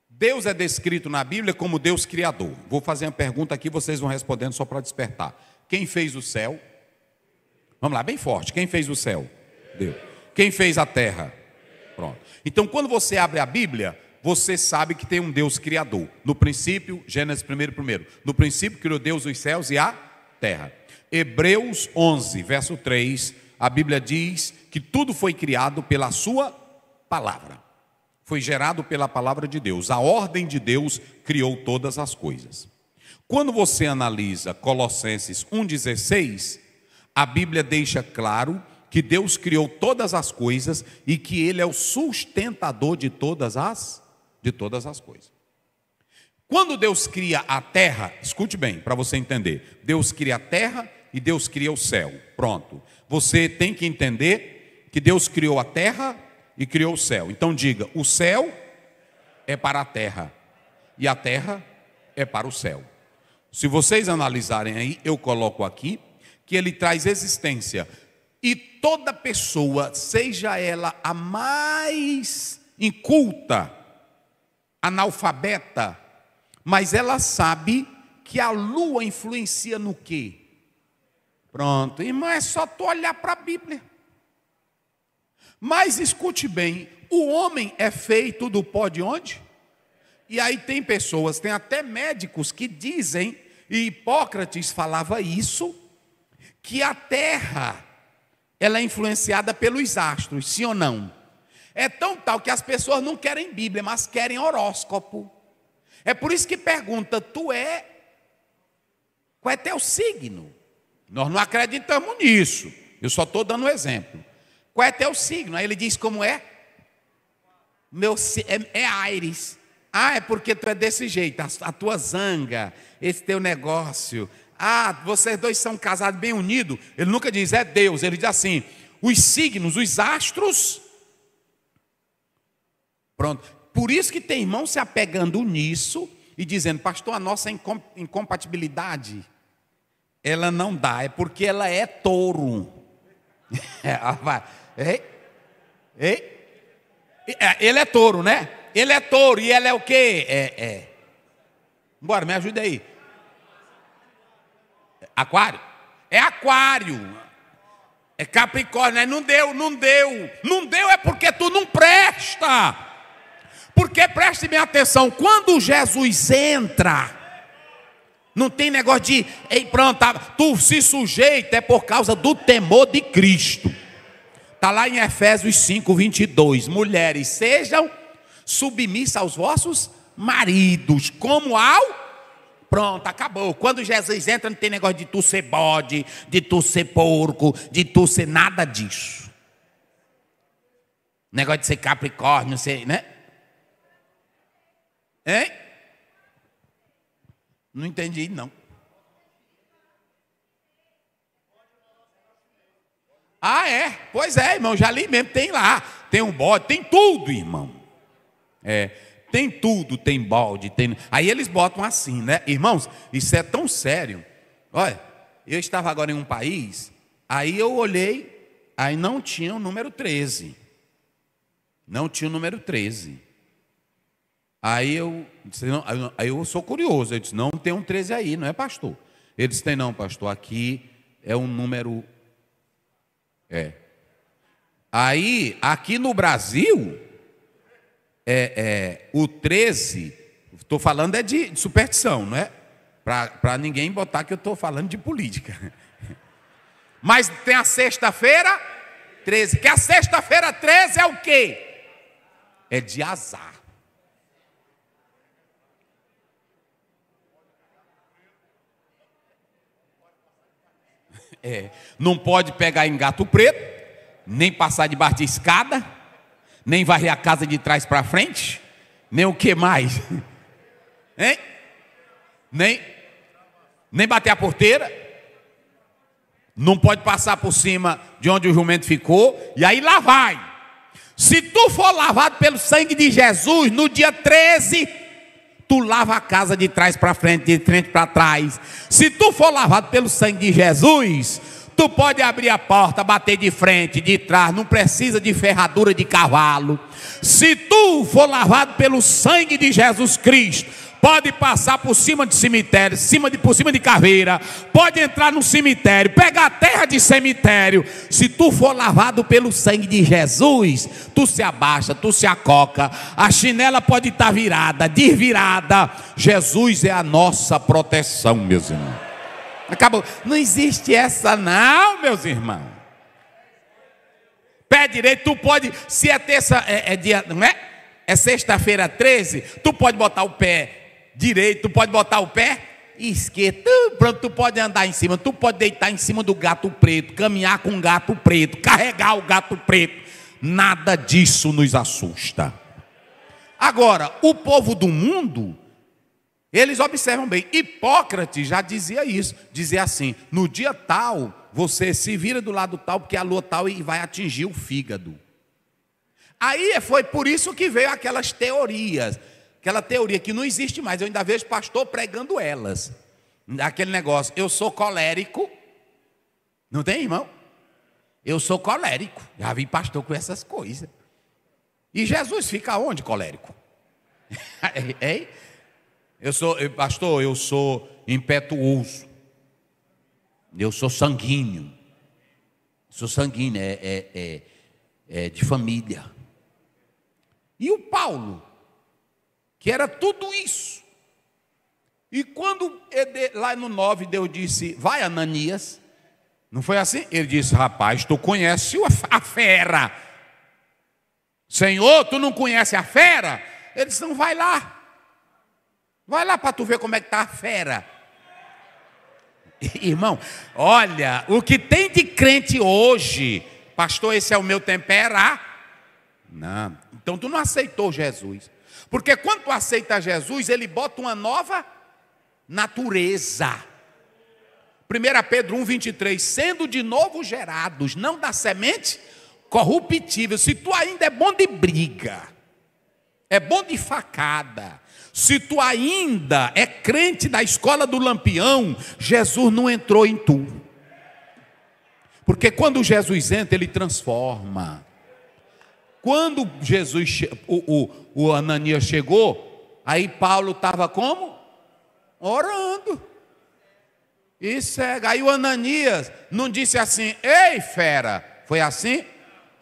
Deus é descrito na Bíblia como Deus criador. Vou fazer uma pergunta aqui, vocês vão respondendo só para despertar. Quem fez o céu? Vamos lá, bem forte. Quem fez o céu? Deus. Quem fez a terra? Pronto. Então, quando você abre a Bíblia, você sabe que tem um Deus criador. No princípio, Gênesis 1. No princípio criou Deus os céus e a terra. Hebreus 11, verso 3, a Bíblia diz que tudo foi criado pela sua palavra. Foi gerado pela palavra de Deus. A ordem de Deus criou todas as coisas. Quando você analisa Colossenses 1,16, a Bíblia deixa claro que Deus criou todas as coisas e que Ele é o sustentador de todas as coisas. Quando Deus cria a terra, escute bem, para você entender. Deus cria a terra e Deus cria o céu. Pronto. Você tem que entender que Deus criou a terra e criou o céu. Então diga, o céu é para a terra e a terra é para o céu. Se vocês analisarem aí, eu coloco aqui que ele traz existência. E toda pessoa, seja ela a mais inculta, analfabeta, mas ela sabe que a lua influencia no quê? Pronto, irmão, é só tu olhar para a Bíblia. Mas escute bem, o homem é feito do pó de onde? E aí tem pessoas, tem até médicos que dizem, e Hipócrates falava isso, que a terra, ela é influenciada pelos astros, sim ou não? É tão tal que as pessoas não querem Bíblia, mas querem horóscopo. É por isso que pergunta, qual é teu signo? Nós não acreditamos nisso. Eu só estou dando um exemplo. Qual é teu signo? Aí ele diz como é? É Áries. Ah, é porque tu é desse jeito. A tua zanga, esse teu negócio. Ah, vocês dois são casados bem unidos. Ele nunca diz, é Deus. Ele diz assim, os signos, os astros. Pronto. Por isso que tem irmão se apegando nisso e dizendo, pastor, a nossa incompatibilidade, ela não dá. É porque ela é touro. Ele é touro, né? Ele é touro e ela é o quê? Bora, me ajuda aí. Aquário? É aquário. É Capricórnio, né? Não deu. Não deu é porque tu não presta. Porque preste bem atenção, quando Jesus entra, não tem negócio de, ei, pronto, tu se sujeita, é por causa do temor de Cristo. Está lá em Efésios 5:22. Mulheres, sejam submissas aos vossos maridos, como ao... Pronto, acabou. Quando Jesus entra, não tem negócio de tu ser bode, de tu ser porco, de tu ser nada disso. Negócio de ser Capricórnio, ser, né? Hein? Não entendi, não. Ah, é? Pois é, irmão, já li mesmo, tem lá. Tem um bode, tem tudo, irmão. Tem tudo, tem bode, tem... Aí eles botam assim, né? Irmãos, isso é tão sério. Olha, eu estava agora em um país, aí eu olhei, aí não tinha o número 13. Não tinha o número 13. Aí eu disse, não, aí eu sou curioso, eu disse, não tem um 13 aí, não é pastor? Ele disse, tem não, pastor, aqui é um número... Aí, aqui no Brasil, o 13, estou falando é de superstição, não é? Para ninguém botar que eu estou falando de política. Mas tem a sexta-feira 13, que a sexta-feira 13 é o quê? É de azar. Não pode pegar em gato preto, nem passar debaixo de escada, nem varrer a casa de trás para frente, nem o que mais? Hein? Nem bater a porteira, não pode passar por cima de onde o jumento ficou, e aí lá vai. Se tu for lavado pelo sangue de Jesus, no dia 13, tu lava a casa de trás para frente, de frente para trás. Se tu for lavado pelo sangue de Jesus, tu pode abrir a porta, bater de frente, de trás, não precisa de ferradura de cavalo. Se tu for lavado pelo sangue de Jesus Cristo, pode passar por cima de cemitério, por cima de caveira, pode entrar no cemitério, pegar a terra de cemitério. Se tu for lavado pelo sangue de Jesus, tu se abaixa, tu se acoca, a chinela pode estar virada, desvirada. Jesus é a nossa proteção, meus irmãos. Acabou. Não existe essa não, meus irmãos. Pé direito, tu pode, se é terça, dia, não é? É sexta-feira 13, tu pode botar o pé direito, tu pode botar o pé esquerdo, pronto, tu pode andar em cima, tu pode deitar em cima do gato preto, caminhar com o gato preto, carregar o gato preto. Nada disso nos assusta. Agora, o povo do mundo, eles observam bem. Hipócrates já dizia isso, dizia assim, no dia tal, você se vira do lado tal, porque a lua tal e vai atingir o fígado. Aí foi por isso que veio aquelas teorias, aquela teoria que não existe mais, eu ainda vejo pastor pregando elas. Aquele negócio, eu sou colérico. Não tem, irmão? Eu sou colérico. Já vi pastor com essas coisas. E Jesus fica onde, colérico? Hein? Pastor, eu sou impetuoso. Eu sou sanguíneo. Sou sanguíneo, é de família. E o Paulo, que era tudo isso. E quando lá no 9 Deus disse, vai Ananias, não foi assim? Ele disse, rapaz, tu conhece a fera. Senhor, tu não conhece a fera? Ele disse, não, vai lá. Vai lá para tu ver como é que está a fera. Irmão, olha, o que tem de crente hoje, pastor, esse é o meu temperar. Não, então tu não aceitou Jesus. Porque quando tu aceita Jesus, ele bota uma nova natureza. 1 Pedro 1,23, sendo de novo gerados, não da semente corruptível. Se tu ainda é bom de briga, é bom de facada, se tu ainda é crente da escola do Lampião, Jesus não entrou em tu. Porque quando Jesus entra, ele transforma. Quando Jesus, o Ananias chegou, aí Paulo estava como? Orando. E cega. Aí o Ananias não disse assim: ei fera, foi assim?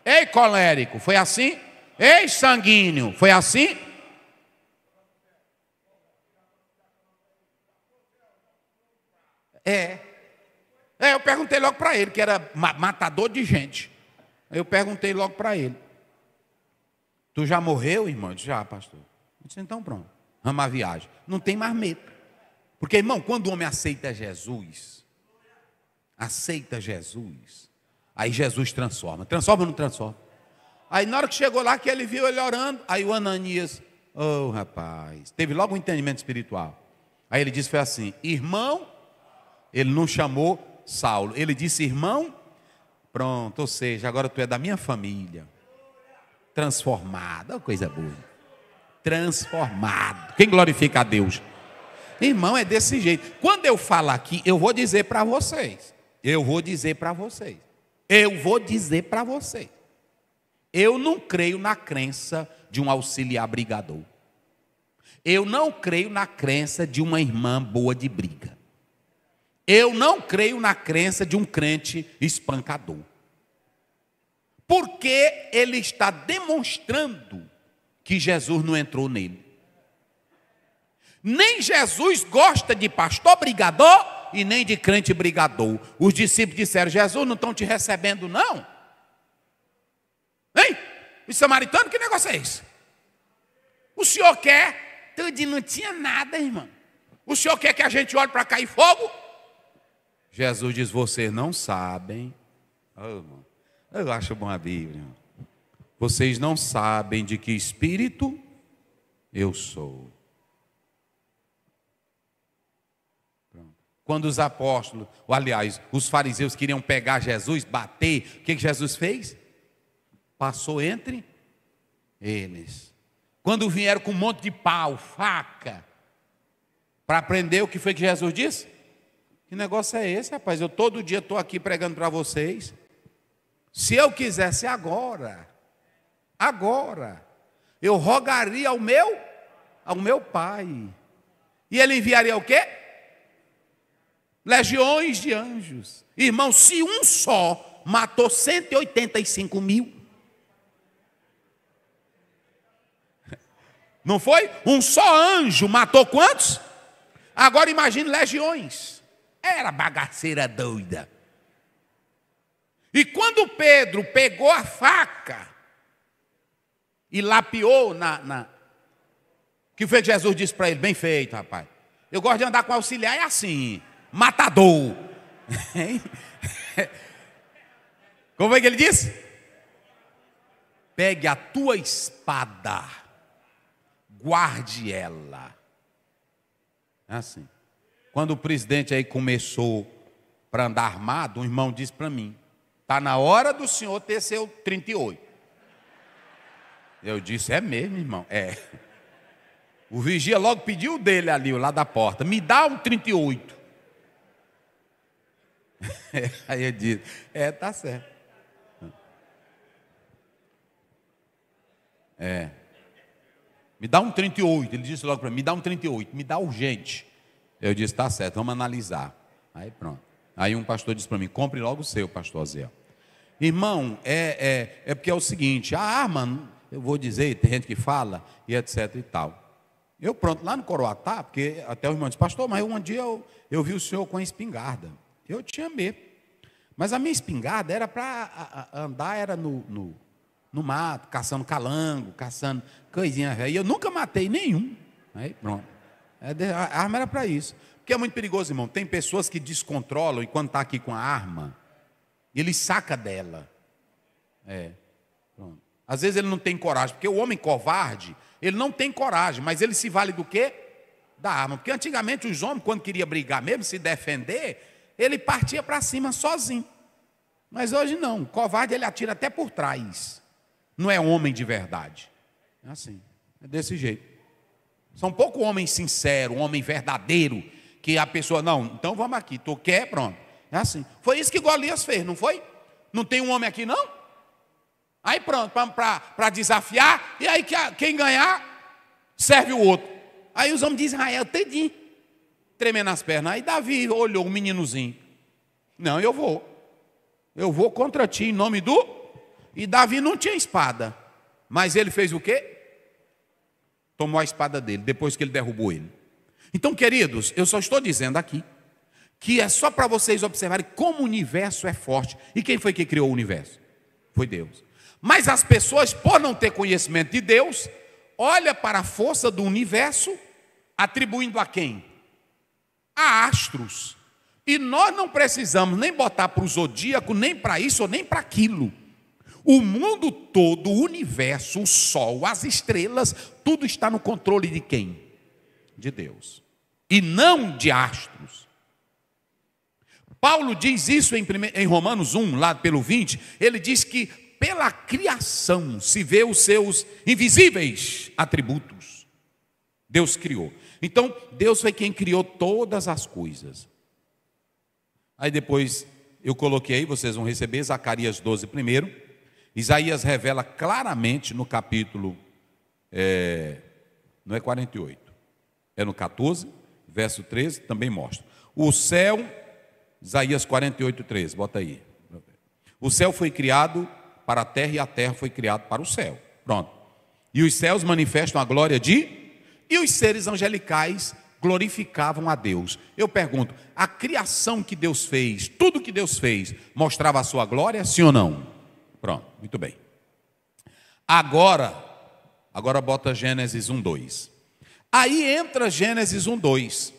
Ei colérico, foi assim? Ei sanguíneo, foi assim? Eu perguntei logo para ele, que era matador de gente. Eu perguntei logo para ele: tu já morreu, irmão? Eu disse: já, pastor. Eu disse: então pronto, vamos à viagem. Não tem mais medo. Porque, irmão, quando o homem aceita Jesus, aí Jesus transforma. Transforma ou não transforma? Aí na hora que chegou lá, que ele viu ele orando, aí o Ananias, oh rapaz, teve logo um entendimento espiritual. Aí ele disse, foi assim: irmão, ele não chamou Saulo, ele disse: irmão, pronto, ou seja, agora tu é da minha família. Transformado, coisa boa. Transformado. Quem glorifica a Deus? Irmão, é desse jeito. Quando eu falo aqui, eu vou dizer para vocês. Eu não creio na crença de um auxiliar brigador. Eu não creio na crença de uma irmã boa de briga. Eu não creio na crença de um crente espancador. Porque ele está demonstrando que Jesus não entrou nele. Nem Jesus gosta de pastor brigador e nem de crente brigador. Os discípulos disseram: Jesus, não estão te recebendo não? Hein? Os samaritanos, que negócio é esse? O senhor quer? Tudo não tinha nada, irmão. O senhor quer que a gente olhe para cair fogo? Jesus diz: vocês não sabem. Oh, irmão, eu acho bom a Bíblia. Vocês não sabem de que espírito eu sou. Quando os apóstolos, ou aliás, os fariseus queriam pegar Jesus, bater, o que Jesus fez? Passou entre eles. Quando vieram com um monte de pau, faca, para prender, o que foi que Jesus disse? Que negócio é esse, rapaz? Eu todo dia estou aqui pregando para vocês. Se eu quisesse agora, eu rogaria ao meu Pai. E ele enviaria o quê? Legiões de anjos. Irmão, se um só matou 185 mil. Não foi? Um só anjo matou quantos? Agora imagine legiões. Era bagaceira doida. E quando Pedro pegou a faca e lapiou que foi que Jesus disse para ele? Bem feito, rapaz. Eu gosto de andar com auxiliar, é assim, matador. Como é que ele disse? Pegue a tua espada, guarde ela. É assim. Quando o presidente aí começou para andar armado, um irmão disse para mim: está na hora do senhor ter seu 38. Eu disse: é mesmo, irmão? É. O vigia logo pediu dele ali, lá da porta: me dá um 38. Aí eu disse: tá certo. Me dá um 38. Ele disse logo para mim: me dá um 38, me dá urgente. Eu disse: tá certo, vamos analisar. Aí pronto. Aí um pastor disse para mim: compre logo o seu, pastor Zé. Irmão, é porque é o seguinte: a arma, eu vou dizer, tem gente que fala, e etc e tal. Eu pronto, lá no Coroatá, porque até o irmão disse: pastor, mas um dia eu vi o senhor com a espingarda. Eu tinha medo. Mas a minha espingarda era para andar, era no mato, caçando calango, caçando coisinha velha. E eu nunca matei nenhum. Aí pronto. A arma era para isso. Porque é muito perigoso, irmão. Tem pessoas que descontrolam e quando está aqui com a arma, ele saca dela. Pronto. Às vezes ele não tem coragem, porque o homem covarde, ele não tem coragem, mas ele se vale do quê? Da arma. Porque antigamente os homens, quando queria brigar mesmo, se defender, ele partia para cima sozinho. Mas hoje não, o covarde ele atira até por trás. Não é homem de verdade. É assim, é desse jeito. São poucos homens sinceros, um homem verdadeiro, que a pessoa, não, então vamos aqui, tu quer, pronto. É assim. Foi isso que Golias fez, não foi? Não tem um homem aqui, não? Aí pronto, para desafiar, e aí quem ganhar, serve o outro. Aí os homens de Israel, tedinho, tremendo as pernas. Aí Davi olhou o meninozinho. Não, eu vou contra ti em nome do... E Davi não tinha espada, mas ele fez o quê? Tomou a espada dele, depois que ele derrubou ele. Então, queridos, eu só estou dizendo aqui, que é só para vocês observarem como o universo é forte. E quem foi que criou o universo? Foi Deus. Mas as pessoas, por não ter conhecimento de Deus, olham para a força do universo, atribuindo a quem? A astros. E nós não precisamos nem botar para o zodíaco, nem para isso ou nem para aquilo. O mundo todo, o universo, o sol, as estrelas, tudo está no controle de quem? De Deus. E não de astros. Paulo diz isso em Romanos 1, lá pelo 20, ele diz que pela criação se vê os seus invisíveis atributos. Deus criou. Então, Deus foi quem criou todas as coisas. Aí depois eu coloquei aí, vocês vão receber Zacarias 12 primeiro. Isaías revela claramente no capítulo, não é 48, é no 14, verso 13, também mostra. O céu, Isaías 48, 13, bota aí. O céu foi criado para a terra e a terra foi criada para o céu. Pronto. E os céus manifestam a glória e os seres angelicais glorificavam a Deus. Eu pergunto, a criação que Deus fez, tudo que Deus fez, mostrava a sua glória, sim ou não? Pronto, muito bem. Agora bota Gênesis 1:2. Aí entra Gênesis 1:2,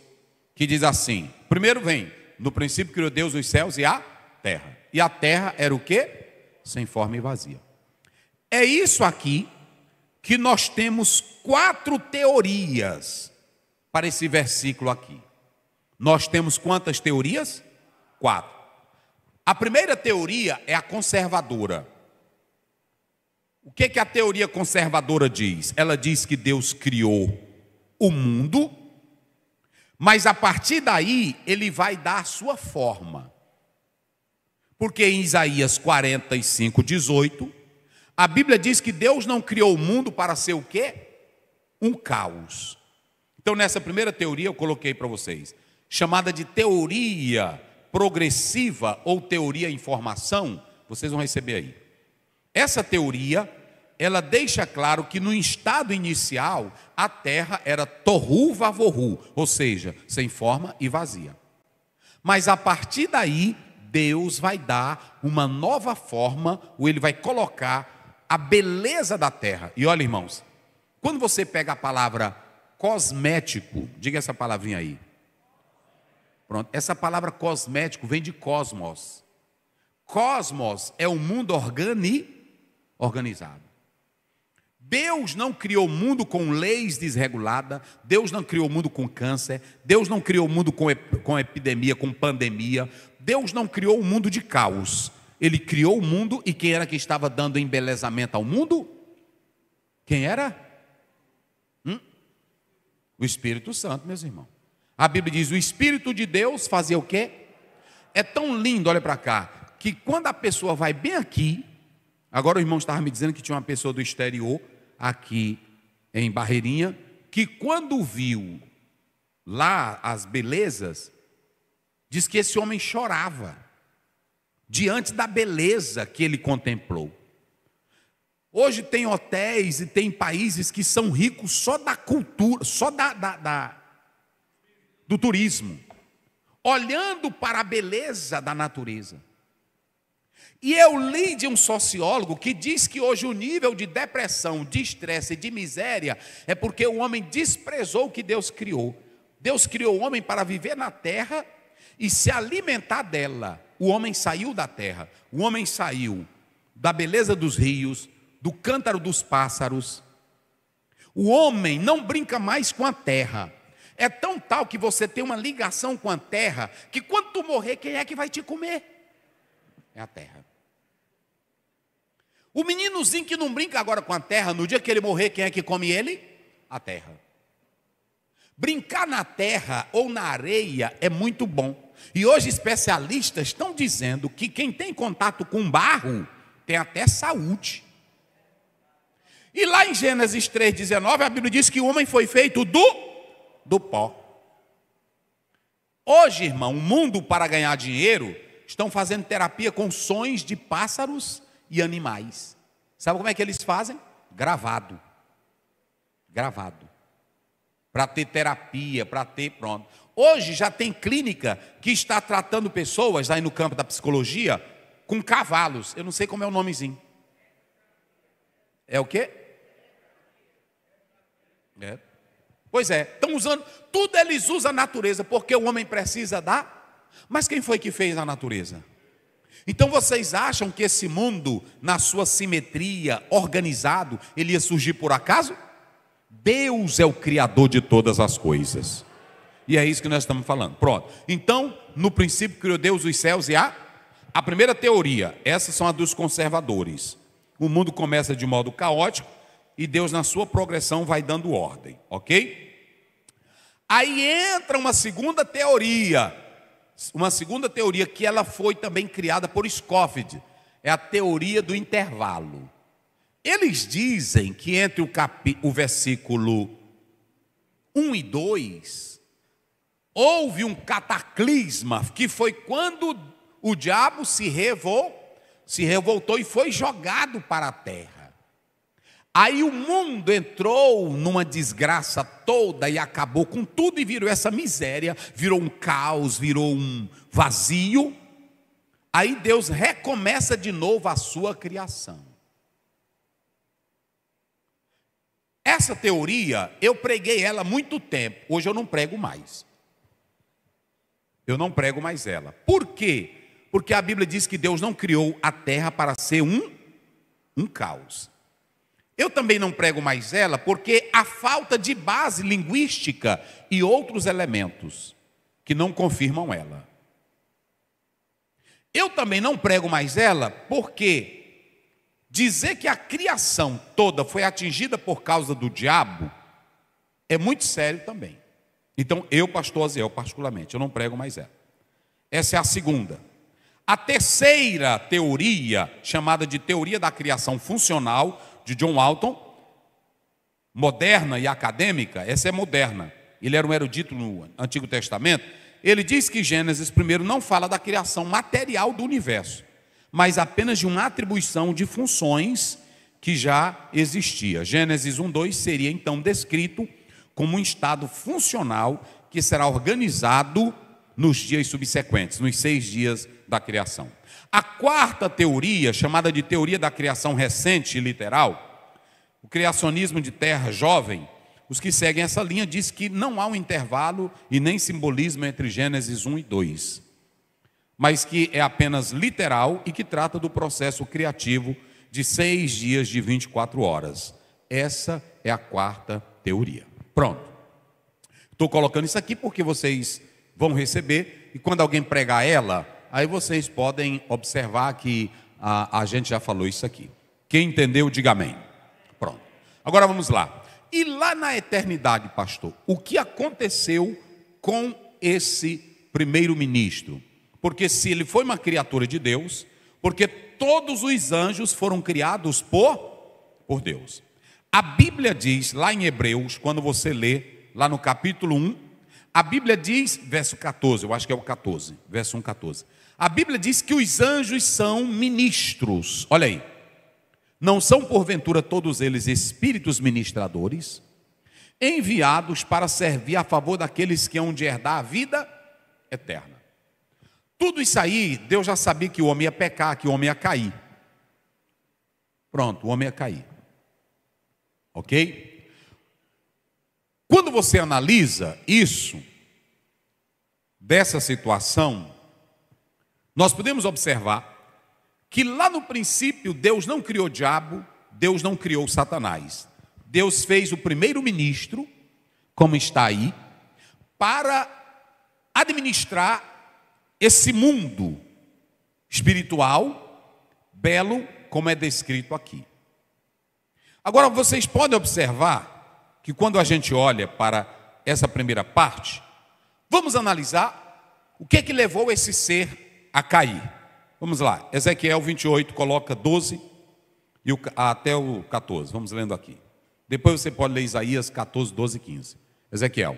que diz assim: primeiro vem, no princípio criou Deus os céus e a terra. E a terra era o quê? Sem forma e vazia. É isso aqui que nós temos 4 teorias para esse versículo aqui. Nós temos quantas teorias? 4. A primeira teoria é a conservadora. O que a teoria conservadora diz? Ela diz que Deus criou o mundo, mas a partir daí ele vai dar a sua forma. Porque em Isaías 45:18, a Bíblia diz que Deus não criou o mundo para ser o quê? Um caos. Então nessa primeira teoria eu coloquei para vocês, chamada de teoria progressiva ou teoria informação, vocês vão receber aí. Essa teoria, ela deixa claro que no estado inicial, a terra era tohu vavohu, ou seja, sem forma e vazia. Mas a partir daí, Deus vai dar uma nova forma, ou ele vai colocar a beleza da terra. E olha, irmãos, quando você pega a palavra cosmético, diga essa palavrinha aí. Pronto, essa palavra cosmético vem de cosmos. Cosmos é um mundo organizado. Deus não criou o mundo com leis desreguladas, Deus não criou o mundo com câncer, Deus não criou o mundo com epidemia, com pandemia, Deus não criou o mundo de caos. Ele criou o mundo e quem era que estava dando embelezamento ao mundo? Quem era? O Espírito Santo, meus irmãos. A Bíblia diz, o Espírito de Deus fazia o quê? É tão lindo, olha para cá, que quando a pessoa vai bem aqui, agora o irmão estava me dizendo que tinha uma pessoa do exterior, aqui em Barreirinha, que quando viu lá as belezas, diz que esse homem chorava, diante da beleza que ele contemplou. Hoje tem hotéis e tem países que são ricos só da cultura, só do turismo, olhando para a beleza da natureza. E eu li de um sociólogo que diz que hoje o nível de depressão, de estresse e de miséria é porque o homem desprezou o que Deus criou. Deus criou o homem para viver na terra e se alimentar dela. O homem saiu da terra, o homem saiu da beleza dos rios, do cântaro dos pássaros. O homem não brinca mais com a terra. É tão tal que você tem uma ligação com a terra, que quando tu morrer, quem é que vai te comer? É a terra. O meninozinho que não brinca agora com a terra, no dia que ele morrer, quem é que come ele? A terra. Brincar na terra ou na areia é muito bom. E hoje especialistas estão dizendo que quem tem contato com barro tem até saúde. E lá em Gênesis 3,19, a Bíblia diz que o homem foi feito do pó. Hoje, irmão, o mundo, para ganhar dinheiro, estão fazendo terapia com sons de pássaros e animais. Sabe como é que eles fazem? Gravado. Para ter terapia, para ter, pronto. Hoje já tem clínica que está tratando pessoas, aí no campo da psicologia, com cavalos. Eu não sei como é o nomezinho. É o quê? Pois é, estão usando, tudo eles usam a natureza, porque o homem precisa dar. Mas quem foi que fez a natureza? Então vocês acham que esse mundo, na sua simetria, organizado, ele ia surgir por acaso? Deus é o criador de todas as coisas. E é isso que nós estamos falando. Pronto. Então, no princípio criou Deus os céus e a primeira teoria, essas são as dos conservadores. O mundo começa de modo caótico e Deus, na sua progressão, vai dando ordem, ok? Aí entra uma segunda teoria que ela foi também criada por Scofield, é a teoria do intervalo. Eles dizem que entre o versículo 1 e 2, houve um cataclisma, que foi quando o diabo se revoltou e foi jogado para a terra. Aí o mundo entrou numa desgraça toda e acabou com tudo e virou essa miséria, virou um caos, virou um vazio. Aí Deus recomeça de novo a sua criação. Essa teoria, eu preguei ela há muito tempo, hoje eu não prego mais. Eu não prego mais ela. Por quê? Porque a Bíblia diz que Deus não criou a terra para ser um caos. Eu também não prego mais ela porque a falta de base linguística e outros elementos que não confirmam ela. Eu também não prego mais ela porque dizer que a criação toda foi atingida por causa do diabo é muito sério também. Então, eu, pastor Aziel, particularmente, eu não prego mais ela. Essa é a segunda. A terceira teoria, chamada de teoria da criação funcional, de John Walton, moderna e acadêmica, essa é moderna. Ele era um erudito no Antigo Testamento. Ele diz que Gênesis, primeiro, não fala da criação material do universo, mas apenas de uma atribuição de funções que já existia. Gênesis 1:2 seria então descrito como um estado funcional que será organizado nos dias subsequentes, nos 6 dias da criação. A quarta teoria, chamada de teoria da criação recente e literal, o criacionismo de terra jovem, os que seguem essa linha diz que não há um intervalo e nem simbolismo entre Gênesis 1 e 2, mas que é apenas literal e que trata do processo criativo de 6 dias de 24 horas. Essa é a quarta teoria. Pronto. Estou colocando isso aqui porque vocês vão receber, e quando alguém pregar ela, aí vocês podem observar que a gente já falou isso aqui. Quem entendeu, diga amém. Pronto. Agora vamos lá. E lá na eternidade, pastor, o que aconteceu com esse primeiro-ministro? Porque se ele foi uma criatura de Deus, porque todos os anjos foram criados por Deus. A Bíblia diz, lá em Hebreus, quando você lê, lá no capítulo 1, a Bíblia diz, verso 14, eu acho que é o 14, verso 1, 14. A Bíblia diz que os anjos são ministros. Olha aí. Não são porventura todos eles espíritos ministradores, enviados para servir a favor daqueles que hão de herdar a vida eterna. Tudo isso aí, Deus já sabia que o homem ia pecar, que o homem ia cair. Pronto, o homem ia cair. Ok? Quando você analisa isso, dessa situação, nós podemos observar que lá no princípio Deus não criou o diabo, Deus não criou Satanás. Deus fez o primeiro-ministro, como está aí, para administrar esse mundo espiritual, belo, como é descrito aqui. Agora, vocês podem observar que quando a gente olha para essa primeira parte, vamos analisar o que é que levou esse ser a cair. Vamos lá, Ezequiel 28 coloca 12 até o 14, vamos lendo aqui. Depois você pode ler Isaías 14, 12 e 15. Ezequiel,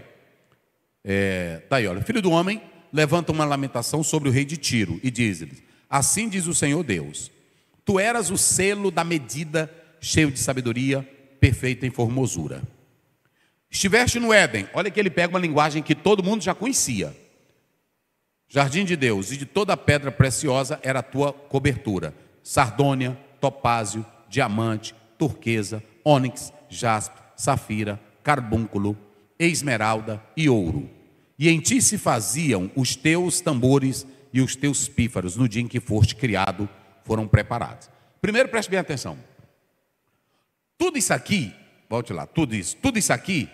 tá aí, olha. Filho do homem, levanta uma lamentação sobre o rei de Tiro e diz-lhe: assim diz o Senhor Deus, tu eras o selo da medida, cheio de sabedoria, perfeita em formosura. Estiveste no Éden, olha que ele pega uma linguagem que todo mundo já conhecia. Jardim de Deus, e de toda pedra preciosa era a tua cobertura: sardônia, topázio, diamante, turquesa, ônix, jaspe, safira, carbúnculo, esmeralda e ouro. E em ti se faziam os teus tambores e os teus pífaros, no dia em que foste criado, foram preparados. Primeiro, preste bem atenção. Tudo isso aqui, volte lá, tudo isso aqui,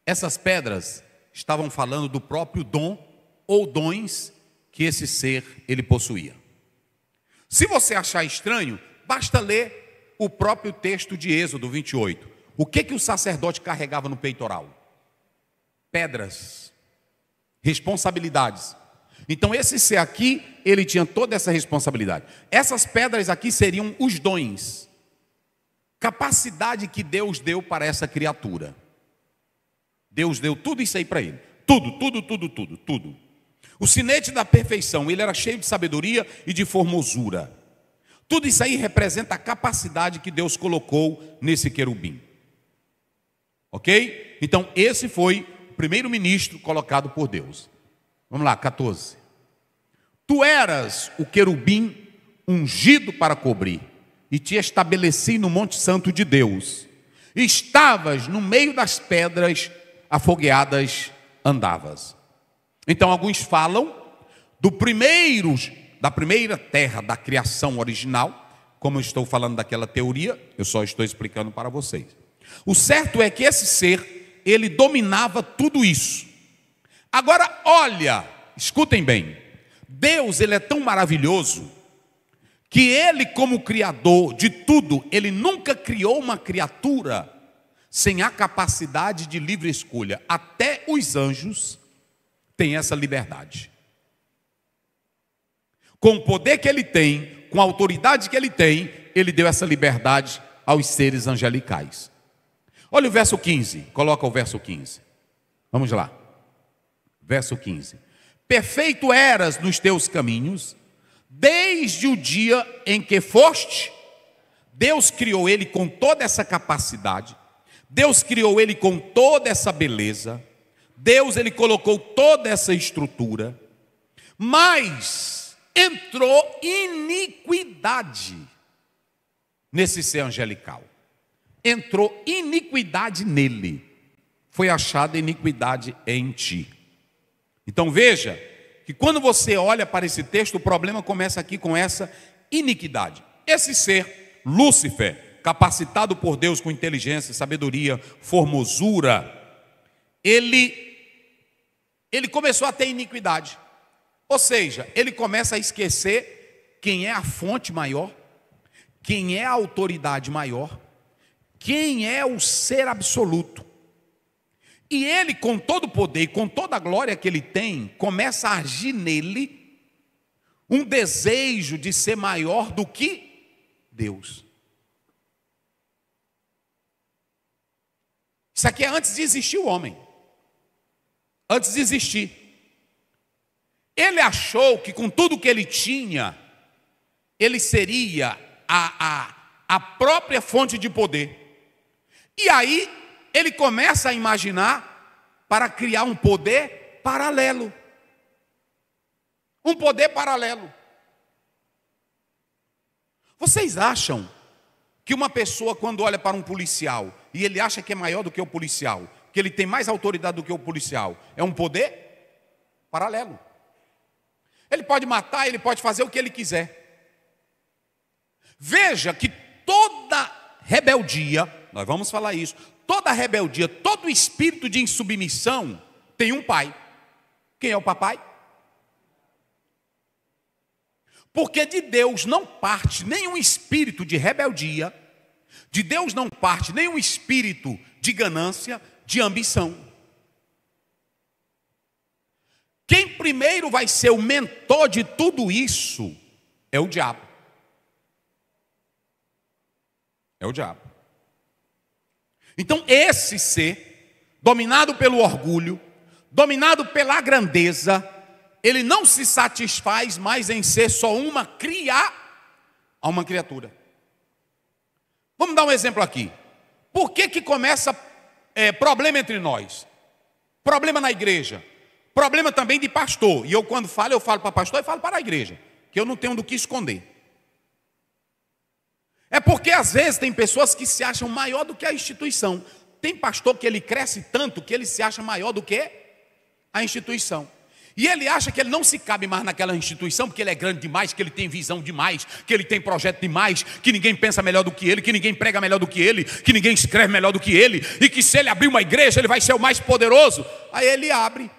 essas pedras estavam falando do próprio dom ou dons que esse ser ele possuía. Se você achar estranho, basta ler o próprio texto de Êxodo 28. O que o sacerdote carregava no peitoral? Pedras, responsabilidades. Então esse ser aqui, ele tinha toda essa responsabilidade. Essas pedras aqui seriam os dons, capacidade que Deus deu para essa criatura. Deus deu tudo isso aí para ele. Tudo. O sinete da perfeição, ele era cheio de sabedoria e de formosura. Tudo isso aí representa a capacidade que Deus colocou nesse querubim. Ok? Então esse foi o primeiro-ministro colocado por Deus. Vamos lá, 14. Tu eras o querubim ungido para cobrir, e te estabeleci no monte santo de Deus. Estavas no meio das pedras afogueadas, andavas. Então alguns falam da primeira terra, da criação original. Como eu estou falando daquela teoria, eu só estou explicando para vocês. O certo é que esse ser, ele dominava tudo isso. Agora olha, escutem bem, Deus, ele é tão maravilhoso que ele, como criador de tudo, ele nunca criou uma criatura sem a capacidade de livre escolha. Até os anjos têm essa liberdade. Com o poder que ele tem, com a autoridade que ele tem, ele deu essa liberdade aos seres angelicais. Olha o verso 15, coloca o verso 15. Vamos lá. Verso 15. Perfeito eras nos teus caminhos, desde o dia em que foste. Deus criou ele com toda essa capacidade. Deus criou ele com toda essa beleza. Deus, ele colocou toda essa estrutura. Mas entrou iniquidade nesse ser angelical. Entrou iniquidade nele. Foi achada iniquidade em ti. Então veja que quando você olha para esse texto, o problema começa aqui com essa iniquidade. Esse ser, Lúcifer, capacitado por Deus com inteligência, sabedoria, formosura, ele começou a ter iniquidade. Ou seja, ele começa a esquecer quem é a fonte maior, quem é a autoridade maior, quem é o ser absoluto. E ele, com todo o poder e com toda a glória que ele tem, começa a agir nele um desejo de ser maior do que Deus. Isso aqui é antes de existir o homem. Antes de existir. Ele achou que com tudo que ele tinha, ele seria a própria fonte de poder. E aí ele começa a imaginar para criar um poder paralelo. Um poder paralelo. Vocês acham que uma pessoa, quando olha para um policial e ele acha que é maior do que o policial, que ele tem mais autoridade do que o policial, é um poder? paralelo. Ele pode matar, ele pode fazer o que ele quiser. Veja que toda rebeldia, nós vamos falar isso, toda rebeldia, todo espírito de insubmissão tem um pai. Quem é o papai? Porque de Deus não parte nenhum espírito de rebeldia, de Deus não parte nenhum espírito de ganância, de ambição. Quem primeiro vai ser o mentor de tudo isso é o diabo. É o diabo. Então esse ser, dominado pelo orgulho, dominado pela grandeza, ele não se satisfaz mais em ser só uma criatura. Vamos dar um exemplo aqui. Por que começa problema entre nós? Problema na igreja. Problema também de pastor. E eu quando falo, eu falo para pastor e falo para a igreja. Que eu não tenho do que esconder. É porque às vezes tem pessoas que se acham maior do que a instituição. Tem pastor que ele cresce tanto que ele se acha maior do que a instituição. E ele acha que ele não se cabe mais naquela instituição porque ele é grande demais, que ele tem visão demais, que ele tem projeto demais, que ninguém pensa melhor do que ele, que ninguém prega melhor do que ele, que ninguém escreve melhor do que ele, e que se ele abrir uma igreja ele vai ser o mais poderoso. Aí ele abre.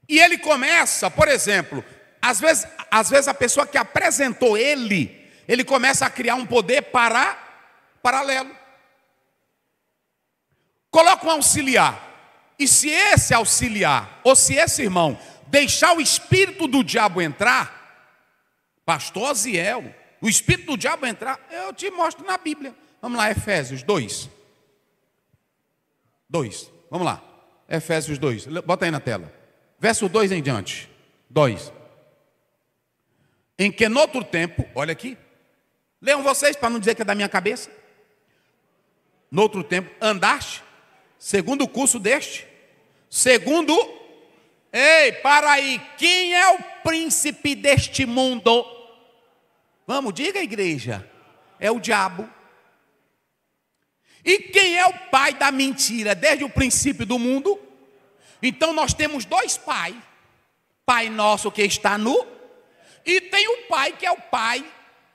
E ele começa, por exemplo, às vezes a pessoa que apresentou ele começa a criar um poder paralelo. Coloca um auxiliar. E se esse auxiliar, ou se esse irmão, deixar o espírito do diabo entrar, pastor Aziel, o espírito do diabo entrar, eu te mostro na Bíblia. Vamos lá, Efésios 2. Vamos lá. Efésios 2. Bota aí na tela. Verso 2 em diante. 2. Em que noutro tempo, olha aqui. Leiam vocês para não dizer que é da minha cabeça. Noutro tempo, andaste segundo o curso deste. Segundo. Ei, para aí. Quem é o príncipe deste mundo? Vamos, diga, igreja. É o diabo. E quem é o pai da mentira desde o princípio do mundo? Então nós temos dois pais. Pai nosso que está no. E tem o pai que é o pai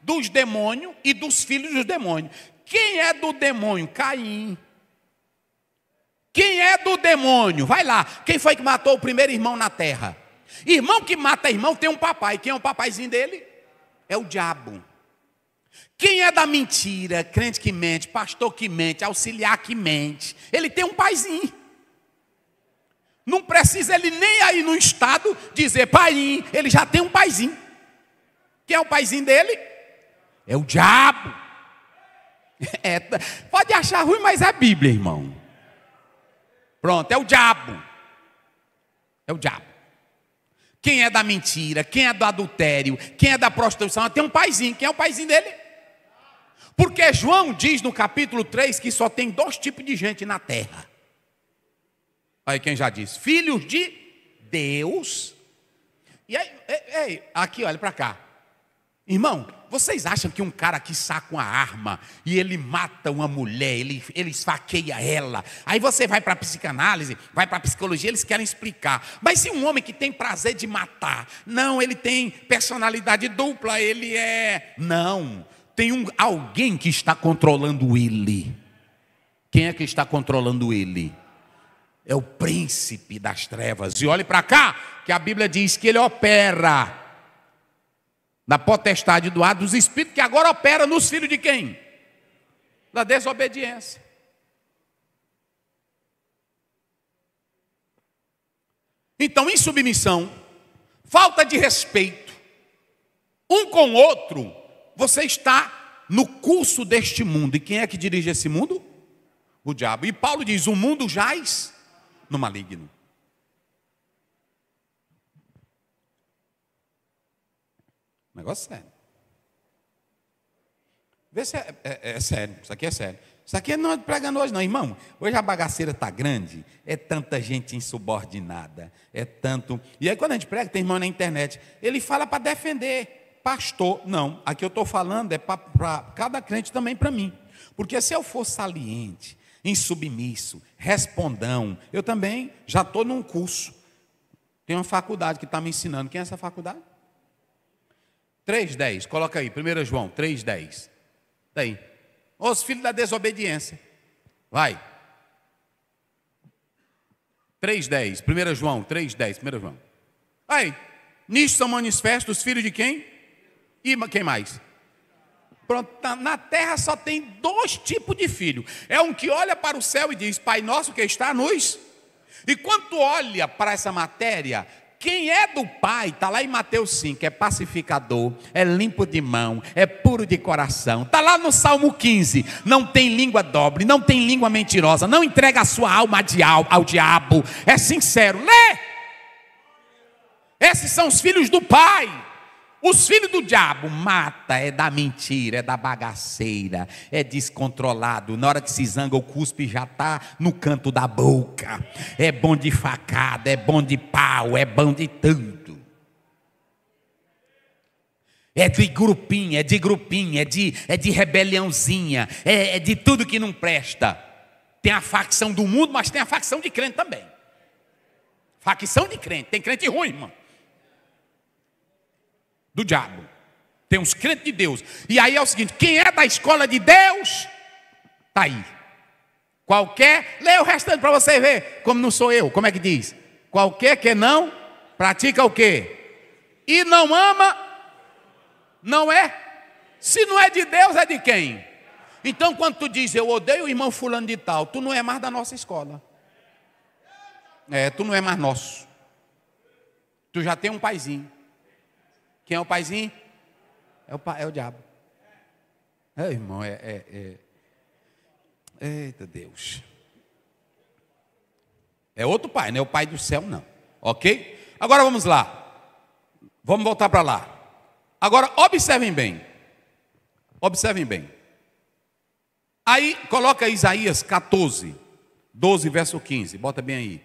dos demônios e dos filhos dos demônios. Quem é do demônio? Caim. Quem é do demônio? Vai lá. Quem foi que matou o primeiro irmão na terra? Irmão que mata irmão tem um papai. Quem é o papaizinho dele? É o diabo. Quem é da mentira? Crente que mente, pastor que mente, auxiliar que mente. Ele tem um paizinho. Não precisa ele nem aí no estado dizer paizinho. Ele já tem um paizinho. Quem é o paizinho dele? É o diabo. Pode achar ruim, mas é a Bíblia, irmão. Pronto, é o diabo. É o diabo. Quem é da mentira, quem é do adultério, quem é da prostituição, tem um paizinho. Quem é o paizinho dele? Porque João diz no capítulo 3 que só tem dois tipos de gente na terra. Aí quem já disse? Filhos de Deus. E aí, aqui, olha para cá. Irmão, vocês acham que um cara que saca uma arma e ele mata uma mulher, ele esfaqueia ela, aí você vai para a psicanálise, vai para a psicologia, eles querem explicar. Mas se um homem que tem prazer de matar, não, ele tem personalidade dupla, ele é... Não, tem alguém que está controlando ele. Quem é que está controlando ele? É o príncipe das trevas. E olhe para cá, que a Bíblia diz que ele opera na potestade do ar dos espíritos, que agora opera nos filhos de quem? Da desobediência. Então, insubmissão, falta de respeito, um com o outro, você está no curso deste mundo. E quem é que dirige esse mundo? O diabo. E Paulo diz, o mundo jaz no maligno. Negócio sério. Vê se é sério. Isso aqui é sério. Isso aqui não é pregando hoje não, irmão. Hoje a bagaceira está grande. É tanta gente insubordinada. É tanto... E aí quando a gente prega, tem irmão na internet. Ele fala para defender pastor. Não, aqui eu estou falando é para cada crente também para mim. Porque se eu for saliente insubmisso, respondão. Eu também já estou num curso. Tem uma faculdade que está me ensinando. Quem é essa faculdade? 3:10, coloca aí, 1 João 3:10. Daí. Os filhos da desobediência. Vai. 3:10, 1 João 3:10, 1 João. Aí, nisto são manifestos os filhos de quem? E quem mais? Pronto, na terra só tem 2 tipos de filho. É um que olha para o céu e diz, Pai nosso que está nos... E quando tu olha para essa matéria, quem é do Pai, está lá em Mateus 5, é pacificador, é limpo de mão, é puro de coração. Está lá no Salmo 15, não tem língua dobre, não tem língua mentirosa, não entrega a sua alma ao diabo, é sincero. Lê! Esses são os filhos do Pai. Os filhos do diabo mata, é da mentira, é da bagaceira, é descontrolado. Na hora que se zanga, o cuspe já está no canto da boca. É bom de facada, é bom de pau, é bom de tudo. É de grupinho, é de rebeliãozinha, é de tudo que não presta. Tem a facção do mundo, mas tem a facção de crente também. Facção de crente, tem crente ruim, irmão. Do diabo. Tem uns crentes de Deus. E aí é o seguinte, quem é da escola de Deus, está aí. Qualquer, lê o restante para você ver, como não sou eu, como é que diz? Qualquer que não pratica o quê? E não ama, não é? Se não é de Deus, é de quem? Então quando tu diz, eu odeio o irmão fulano de tal, tu não é mais da nossa escola. Tu não é mais nosso. Tu já tem um paizinho. Quem é o paizinho? É o diabo. Irmão, eita Deus. É outro pai, não é o pai do céu, não. Ok? Agora vamos lá. Vamos voltar para lá. Agora, observem bem. Observem bem. Aí, coloca Isaías 14, 12, verso 15. Bota bem aí.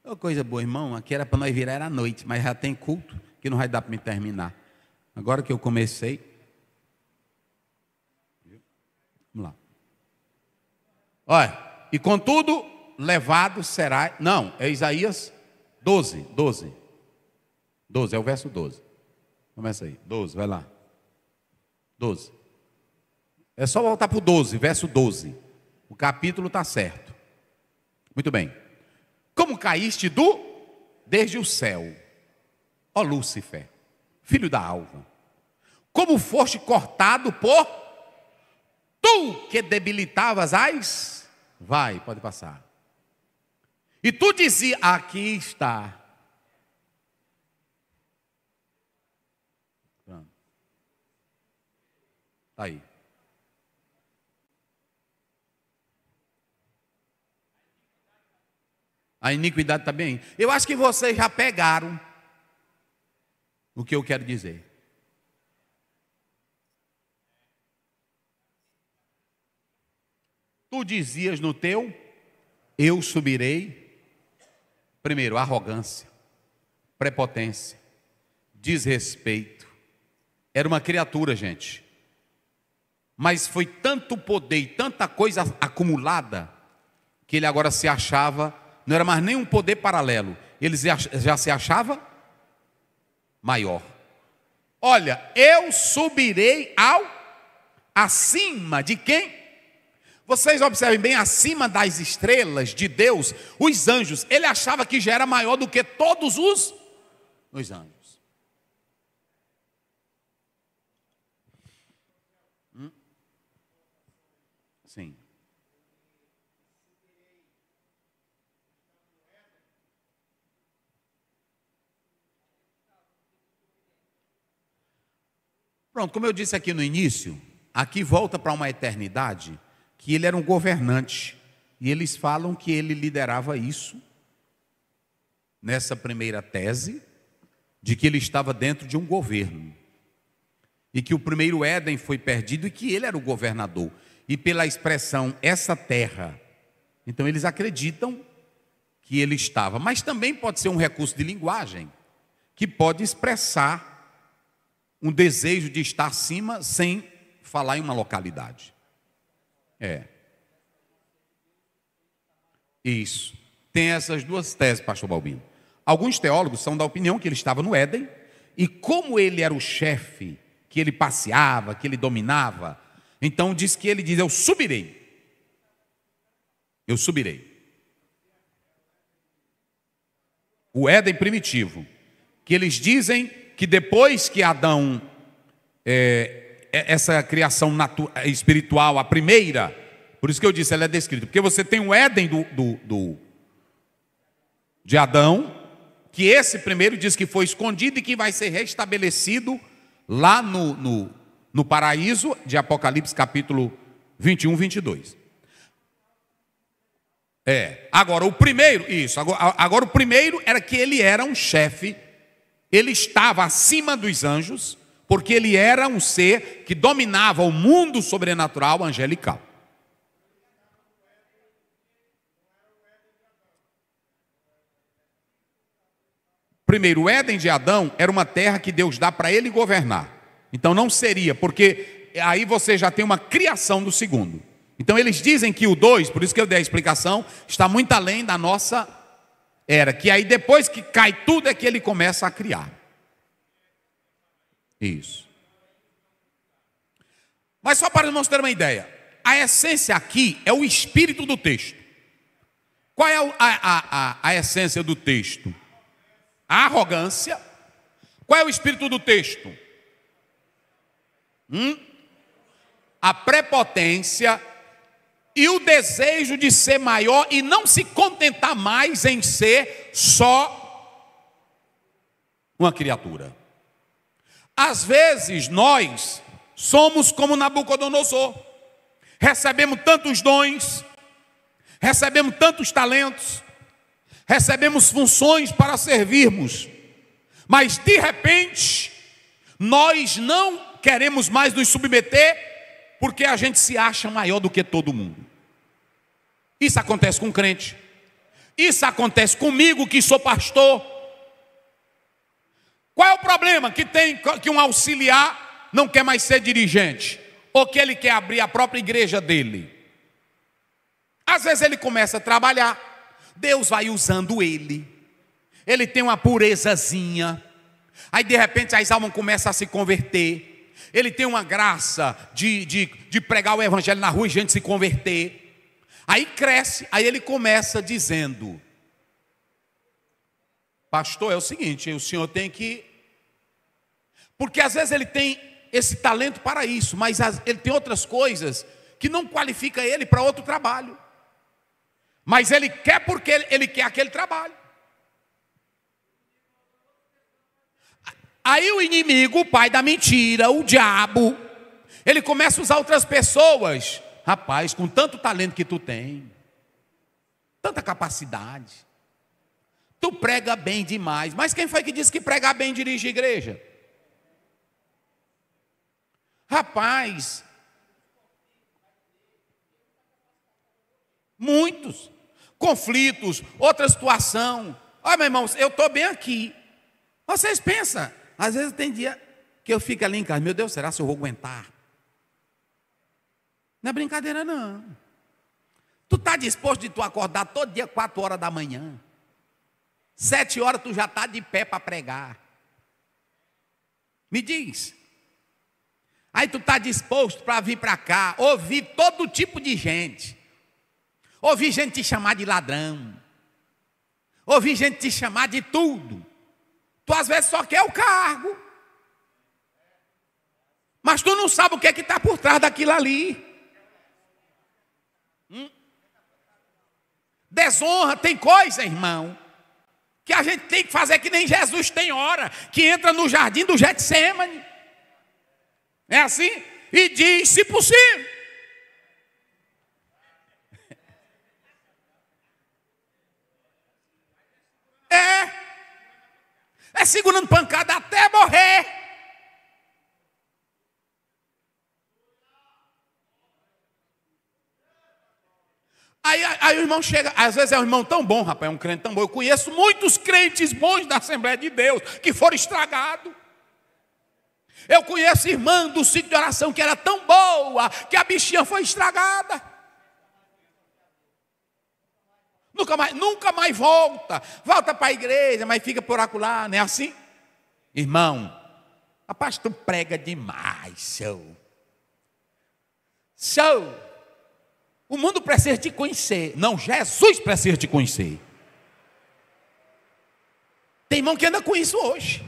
Oh, coisa boa, irmão. Aqui era para nós virar à noite, mas já tem culto, que não vai dar para me terminar. Agora que eu comecei. Vamos lá. Olha, e contudo, levado será. Não, é Isaías 12, 12. 12, é o verso 12. Começa aí, 12, vai lá. 12. É só voltar para o 12, verso 12. O capítulo está certo. Muito bem. Como caíste desde o céu, ó Lúcifer, filho da alva, como foste cortado por tu que debilitavas as... Vai, pode passar. E tu dizia, aqui está. Pronto. Está aí. A iniquidade está bem. Eu acho que vocês já pegaram o que eu quero dizer. Tu dizias no teu, eu subirei. Primeiro, arrogância, prepotência, desrespeito. Era uma criatura, gente. Mas foi tanto poder e tanta coisa acumulada que ele agora se achava, não era mais nem um poder paralelo. Ele já se achava maior. Olha, eu subirei acima de quem? Vocês observem bem, acima das estrelas de Deus, os anjos, ele achava que já era maior do que todos os anjos. Sim. Pronto, como eu disse aqui no início, aqui volta para uma eternidade, que ele era um governante, e eles falam que ele liderava isso, nessa primeira tese, de que ele estava dentro de um governo, e que o primeiro Éden foi perdido, e que ele era o governador, e pela expressão, essa terra, então eles acreditam que ele estava, mas também pode ser um recurso de linguagem, que pode expressar um desejo de estar acima sem falar em uma localidade. Isso. Tem essas duas teses, pastor Balbino. Alguns teólogos são da opinião que ele estava no Éden, e como ele era o chefe, que ele passeava, que ele dominava, então diz que ele diz: eu subirei. Eu subirei. O Éden primitivo, que eles dizem que depois que Adão, essa criação espiritual, a primeira, por isso que eu disse, ela é descrita, porque você tem o Éden de Adão, que esse primeiro diz que foi escondido e que vai ser restabelecido lá no paraíso, de Apocalipse capítulo 21, 22. Agora o primeiro, agora o primeiro era que ele era um chefe, ele estava acima dos anjos, porque ele era um ser que dominava o mundo sobrenatural angelical. Primeiro, o Éden de Adão era uma terra que Deus dá para ele governar. Então não seria, porque aí você já tem uma criação do segundo. Então eles dizem que o 2, por isso que eu dei a explicação, está muito além da nossa era. Que aí depois que cai tudo é que ele começa a criar. Isso. Mas só para irmãos terem uma ideia, a essência aqui é o espírito do texto. Qual é a essência do texto? A arrogância. Qual é o espírito do texto? A prepotência e o desejo de ser maior e não se contentar mais em ser só uma criatura. Às vezes nós somos como Nabucodonosor, recebemos tantos dons, recebemos tantos talentos, recebemos funções para servirmos, mas de repente nós não queremos mais nos submeter porque a gente se acha maior do que todo mundo. Isso acontece com crente, isso acontece comigo que sou pastor. Qual é o problema? Que um auxiliar não quer mais ser dirigente, ou que ele quer abrir a própria igreja dele. Às vezes ele começa a trabalhar, Deus vai usando ele tem uma purezazinha, aí de repente as almas começam a se converter, ele tem uma graça de pregar o evangelho na rua e gente se converter, aí cresce, aí ele começa dizendo: pastor, é o seguinte, o senhor tem que... Porque às vezes ele tem esse talento para isso, mas ele tem outras coisas que não qualifica ele para outro trabalho. Mas ele quer porque ele quer aquele trabalho. Aí o inimigo, o pai da mentira, o diabo, ele começa a usar outras pessoas. Rapaz, com tanto talento que tu tem, tanta capacidade, tu prega bem demais. Mas quem foi que disse que pregar bem dirige a igreja? Rapaz, muitos conflitos, outra situação. Olha, meu irmão, eu estou bem aqui. Vocês pensam, às vezes tem dia que eu fico ali em casa, meu Deus, será que eu vou aguentar? Não é brincadeira não. Tu está disposto de tu acordar todo dia 4 horas da manhã, 7 horas tu já está de pé para pregar? Me diz. Aí tu está disposto para vir para cá, ouvir todo tipo de gente, ouvir gente te chamar de ladrão, ouvir gente te chamar de tudo. Tu às vezes só quer o cargo, mas tu não sabe o que é que está por trás daquilo ali. Desonra, tem coisa, irmão, que a gente tem que fazer que nem Jesus tem hora, que entra no jardim do Getsemane, é assim? E diz, se possível. É segurando pancada até morrer. Aí o irmão chega, às vezes é um irmão tão bom, rapaz, é um crente tão bom. Eu conheço muitos crentes bons da Assembleia de Deus que foram estragados. Eu conheço irmã do ciclo de oração que era tão boa que a bichinha foi estragada. Nunca mais volta. Volta para a igreja, mas fica por acolá, não é assim? Irmão, rapaz, tu prega demais, show. O mundo precisa te conhecer. Não, Jesus precisa te conhecer. Tem irmão que anda com isso hoje.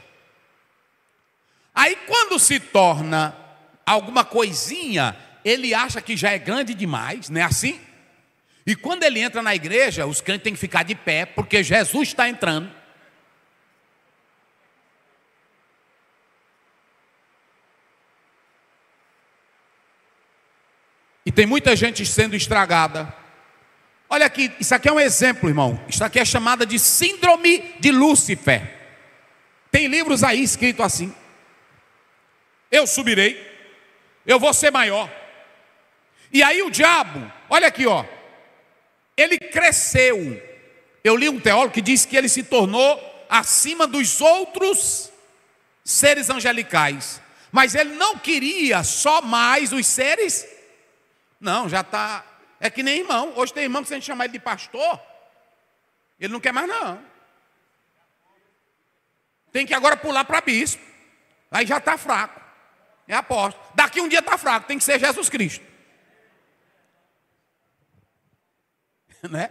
Aí quando se torna alguma coisinha, ele acha que já é grande demais, não é assim? E quando ele entra na igreja, os crentes têm que ficar de pé, porque Jesus está entrando. E tem muita gente sendo estragada. Olha aqui, isso aqui é um exemplo, irmão. Isso aqui é chamada de síndrome de Lúcifer. Tem livros aí escritos assim: eu subirei, eu vou ser maior. E aí o diabo, olha aqui, ó, ele cresceu. Eu li um teólogo que disse que ele se tornou acima dos outros seres angelicais. Mas ele não queria só mais os seres. Não, já está. É que nem irmão. Hoje tem irmão que se a gente chamar ele de pastor, ele não quer mais não. Tem que agora pular para bispo. Aí já está fraco. É apóstolo. Daqui um dia está fraco, tem que ser Jesus Cristo. Né?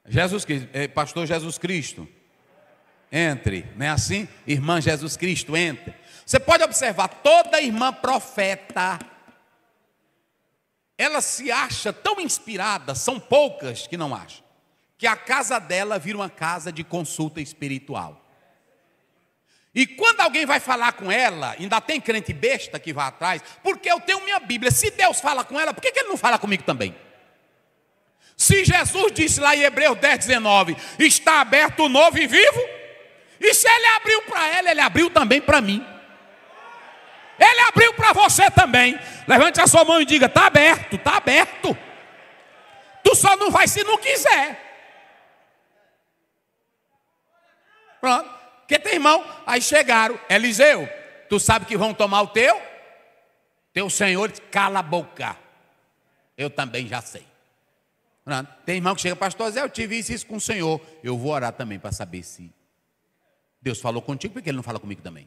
Jesus Cristo, pastor Jesus Cristo, entre, não é assim? Irmã Jesus Cristo, entre. Você pode observar, toda irmã profeta, ela se acha tão inspirada, são poucas que não acham, que a casa dela vira uma casa de consulta espiritual. E quando alguém vai falar com ela, ainda tem crente besta que vai atrás, porque eu tenho minha Bíblia. Se Deus fala com ela, por que ele não fala comigo também? Se Jesus disse lá em Hebreus 10:19, está aberto o novo e vivo, e se ele abriu para ela, ele abriu também para mim. Ele abriu para você também. Levante a sua mão e diga: está aberto, está aberto. Tu só não vai se não quiser. Pronto. Porque tem irmão, aí chegaram: Eliseu, tu sabe que vão tomar o teu senhor, cala a boca. Eu também já sei. Pronto. Tem irmão que chega: pastor Zé, eu tive isso com o senhor. Eu vou orar também para saber se Deus falou contigo, porque ele não fala comigo também.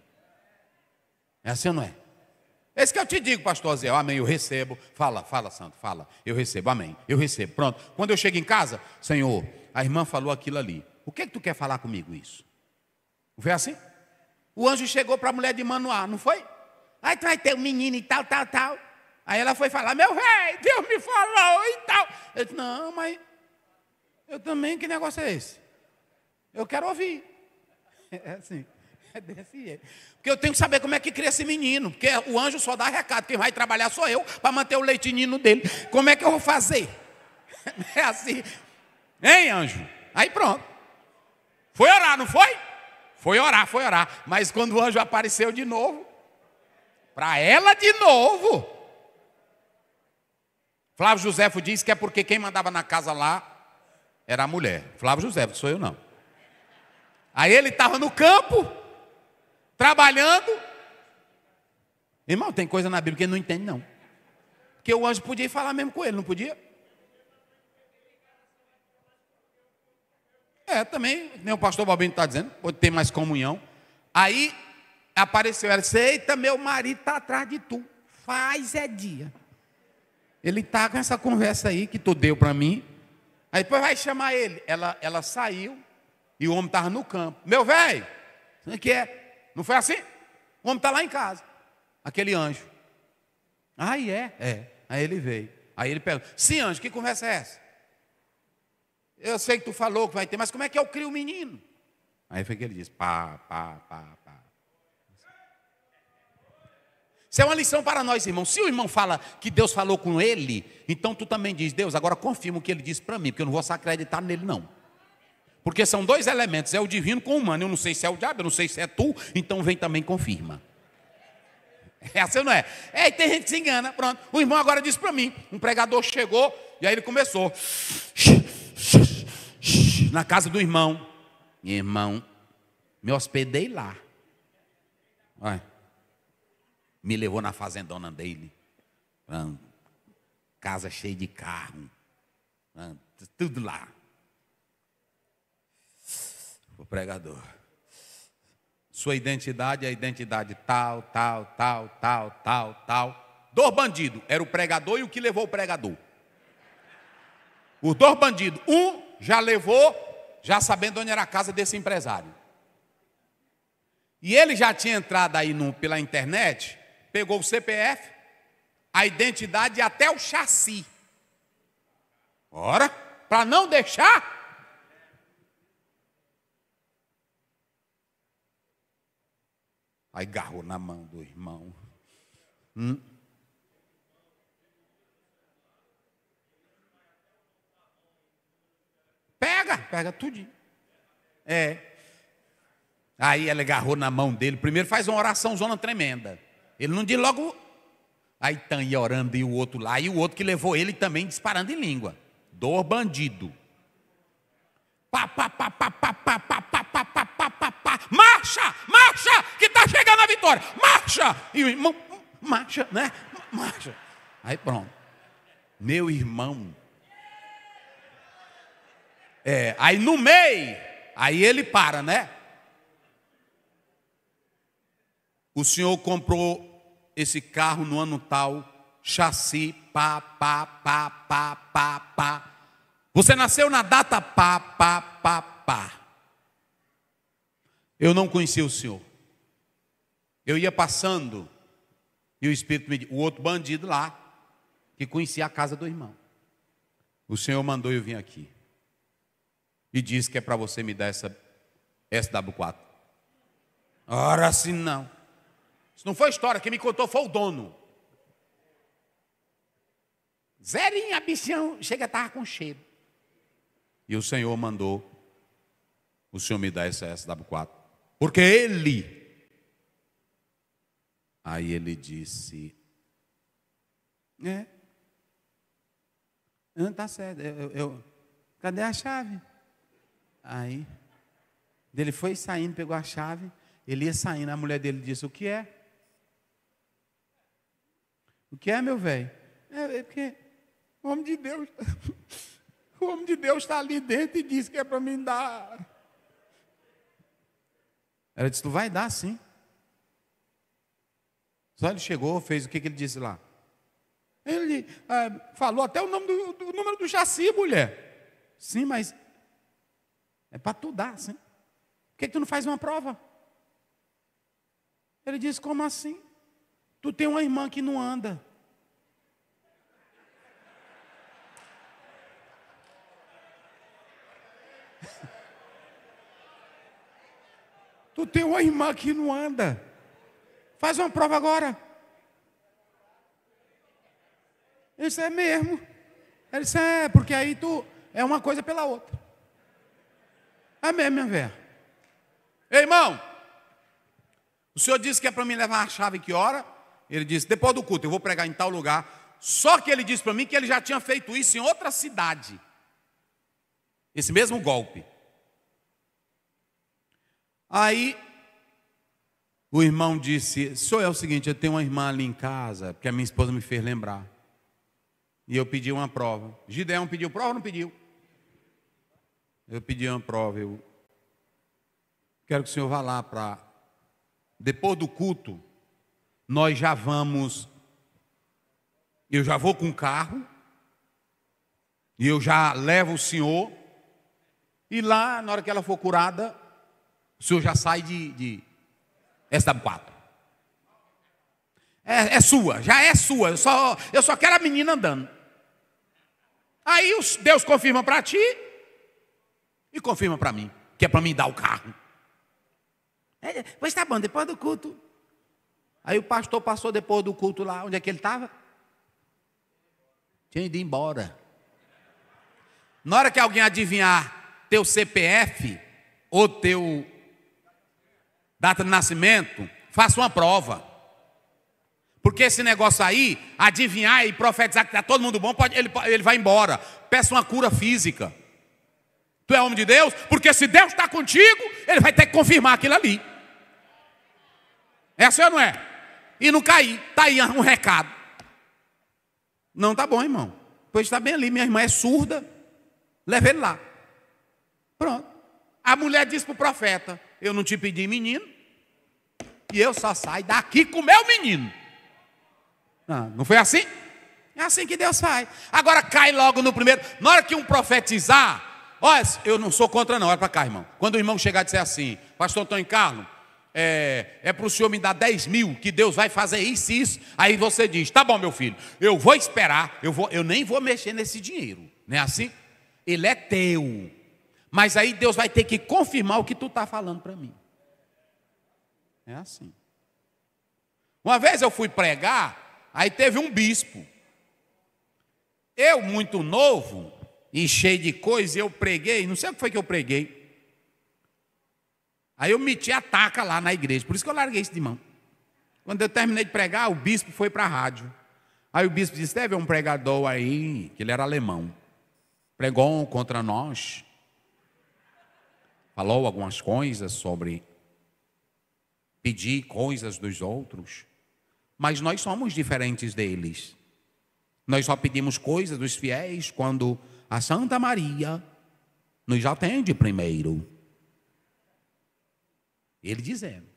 É assim ou não é? Esse que eu te digo, pastor Zé, amém, eu recebo. Fala, santo, fala. Eu recebo, amém, eu recebo. Pronto. Quando eu chego em casa: Senhor, a irmã falou aquilo ali. O que é que tu quer falar comigo isso? Não foi assim? O anjo chegou para a mulher de Manoá, não foi? Aí tu vai ter um menino e tal. Aí ela foi falar: meu velho, Deus me falou e tal. Eu disse: não, mas eu também, que negócio é esse? Eu quero ouvir. É assim, é desse jeito. Porque eu tenho que saber como é que cria esse menino. Porque o anjo só dá recado, quem vai trabalhar sou eu, para manter o leitinho dele. Como é que eu vou fazer? É assim. Hein, anjo? Aí pronto. Foi orar, não foi? Foi orar. Mas quando o anjo apareceu de novo, para ela de novo, Flávio Josefo diz que é porque quem mandava na casa lá era a mulher. Flávio Josefo, sou eu não. Aí ele estava no campo, trabalhando. Irmão, tem coisa na Bíblia que ele não entende não. Porque o anjo podia ir falar mesmo com ele, não podia? Também, nem o pastor Balbino está dizendo, pode ter mais comunhão. Aí apareceu ela e disse: eita, meu marido está atrás de tu, faz dia. Ele está com essa conversa aí que tu deu para mim. Aí depois vai chamar ele. Ela saiu e o homem estava no campo. Meu velho, o que é? Não foi assim? O homem está lá em casa. Aquele anjo. Aí é. Aí ele veio. Aí ele pergunta: sim, anjo, que conversa é essa? Eu sei que tu falou que vai ter, mas como é que eu crio o menino? Aí foi que ele disse: pá. Isso é uma lição para nós, irmão. Se o irmão fala que Deus falou com ele, então tu também diz: Deus, agora confirma o que ele disse para mim, porque eu não vou se acreditar nele não. Porque são dois elementos, é o divino com o humano. Eu não sei se é o diabo, eu não sei se é tu, então vem também confirma. É assim ou não é? Tem gente que se engana. Pronto. O irmão agora disse para mim, um pregador chegou e aí ele começou na casa do irmão. Irmão, me hospedei lá. Olha, me levou na fazendona dele. Casa cheia de carro. Tudo lá. o pregador. Sua identidade é a identidade tal, tal, tal, tal, tal, tal. Dois bandidos, era o pregador e o que levou o pregador. Os dois bandidos, um já levou, já sabendo onde era a casa desse empresário. E ele já tinha entrado aí pela internet, pegou o CPF, a identidade e até o chassi. Ora, para não deixar. Aí agarrou na mão do irmão. Pega tudinho. Aí ela agarrou na mão dele. Primeiro faz uma oração zona tremenda. Ele não diz logo. Aí estão aí orando e o outro lá. E o outro que levou ele também disparando em língua. Dois bandidos. Pá, pá, pá, pá, pá, pá, pá, pá, pá, pá, pá, pá, pá. Marcha, marcha, que está chegando a vitória. Marcha. E o irmão, marcha, né? Marcha. Aí pronto. Meu irmão. Aí no meio, aí ele para, né? O senhor comprou esse carro no ano tal, chassi, pá, pá, pá, pá, pá, pá. Você nasceu na data pá, pá, pá, pá. Eu não conhecia o senhor. Eu ia passando e o Espírito me disse, o outro bandido lá, que conhecia a casa do irmão. O senhor mandou eu vir aqui. E disse que é para você me dar essa SW4. Ora, assim não. Isso não foi história, quem me contou foi o dono. Zerinha, bichão, chega a estar com cheiro. E o Senhor mandou o Senhor me dar essa SW4. Porque ele. Aí ele disse, não está certo, cadê a chave? Aí, ele foi saindo, pegou a chave, ele ia saindo, a mulher dele disse, o que é? O que é, meu velho? É porque o homem de Deus, o homem de Deus está ali dentro e disse que é para mim dar. Ela disse, tu vai dar sim. Só ele chegou, fez o que ele disse lá? Ele falou até o nome do número do chassi, mulher. Sim, mas é para tu dar, sim. Por que tu não faz uma prova? Ele disse, como assim? Tu tem uma irmã que não anda. Tu tem uma irmã que não anda. Faz uma prova agora. Isso é mesmo. Ele disse, porque aí tu é uma coisa pela outra. É mesmo, minha velha. Ei, irmão, o senhor disse que é para mim levar a chave que hora? Ele disse, depois do culto, eu vou pregar em tal lugar. Só que ele disse para mim que ele já tinha feito isso em outra cidade. Esse mesmo golpe. Aí, o irmão disse, senhor, é o seguinte, eu tenho uma irmã ali em casa, porque a minha esposa me fez lembrar. E eu pedi uma prova. Gideão pediu prova ou não pediu? Eu pedi uma prova, eu quero que o senhor vá lá para... Depois do culto, nós já vamos... Eu já vou com o carro, e eu já levo o senhor, e lá, na hora que ela for curada, o senhor já sai de SW4. É sua, já é sua, eu só quero a menina andando. Aí Deus confirma para ti, e confirma para mim, que é para mim dar o carro. Pois tá bom, depois do culto. Aí o pastor passou depois do culto lá, onde é que ele estava? Tinha ido embora. Na hora que alguém adivinhar teu CPF, ou teu data de nascimento, faça uma prova. Porque esse negócio aí, adivinhar e profetizar que está todo mundo bom, ele vai embora. Peça uma cura física. Tu é homem de Deus? Porque se Deus está contigo, ele vai ter que confirmar aquilo ali. É assim ou não é? E não cair. Está aí um recado. Não, tá bom, irmão. Pois está bem ali. Minha irmã é surda. Leva ele lá. Pronto. A mulher disse para o profeta: eu não te pedi menino, e eu só saio daqui com o meu menino. Não foi assim? É assim que Deus faz. Agora cai logo no primeiro. Na hora que um profetizar, olha, eu não sou contra não, olha para cá, irmão. Quando o irmão chegar e disser assim: pastor Antônio Carlos, é para o senhor me dar 10 mil, que Deus vai fazer isso e isso. Aí você diz: tá bom, meu filho, eu vou esperar, eu nem vou mexer nesse dinheiro. Não é assim? Ele é teu. Mas aí Deus vai ter que confirmar o que tu está falando para mim. É assim. Uma vez eu fui pregar, aí teve um bispo. Eu, muito novo e cheio de coisa, eu preguei, não sei o que foi que eu preguei. Aí eu meti a taca lá na igreja, por isso que eu larguei isso de mão. Quando eu terminei de pregar, o bispo foi para a rádio. Aí o bispo disse: teve um pregador aí, que ele era alemão, pregou contra nós, falou algumas coisas sobre pedir coisas dos outros, mas nós somos diferentes deles. Nós só pedimos coisas dos fiéis quando a Santa Maria nos atende primeiro. Ele dizendo.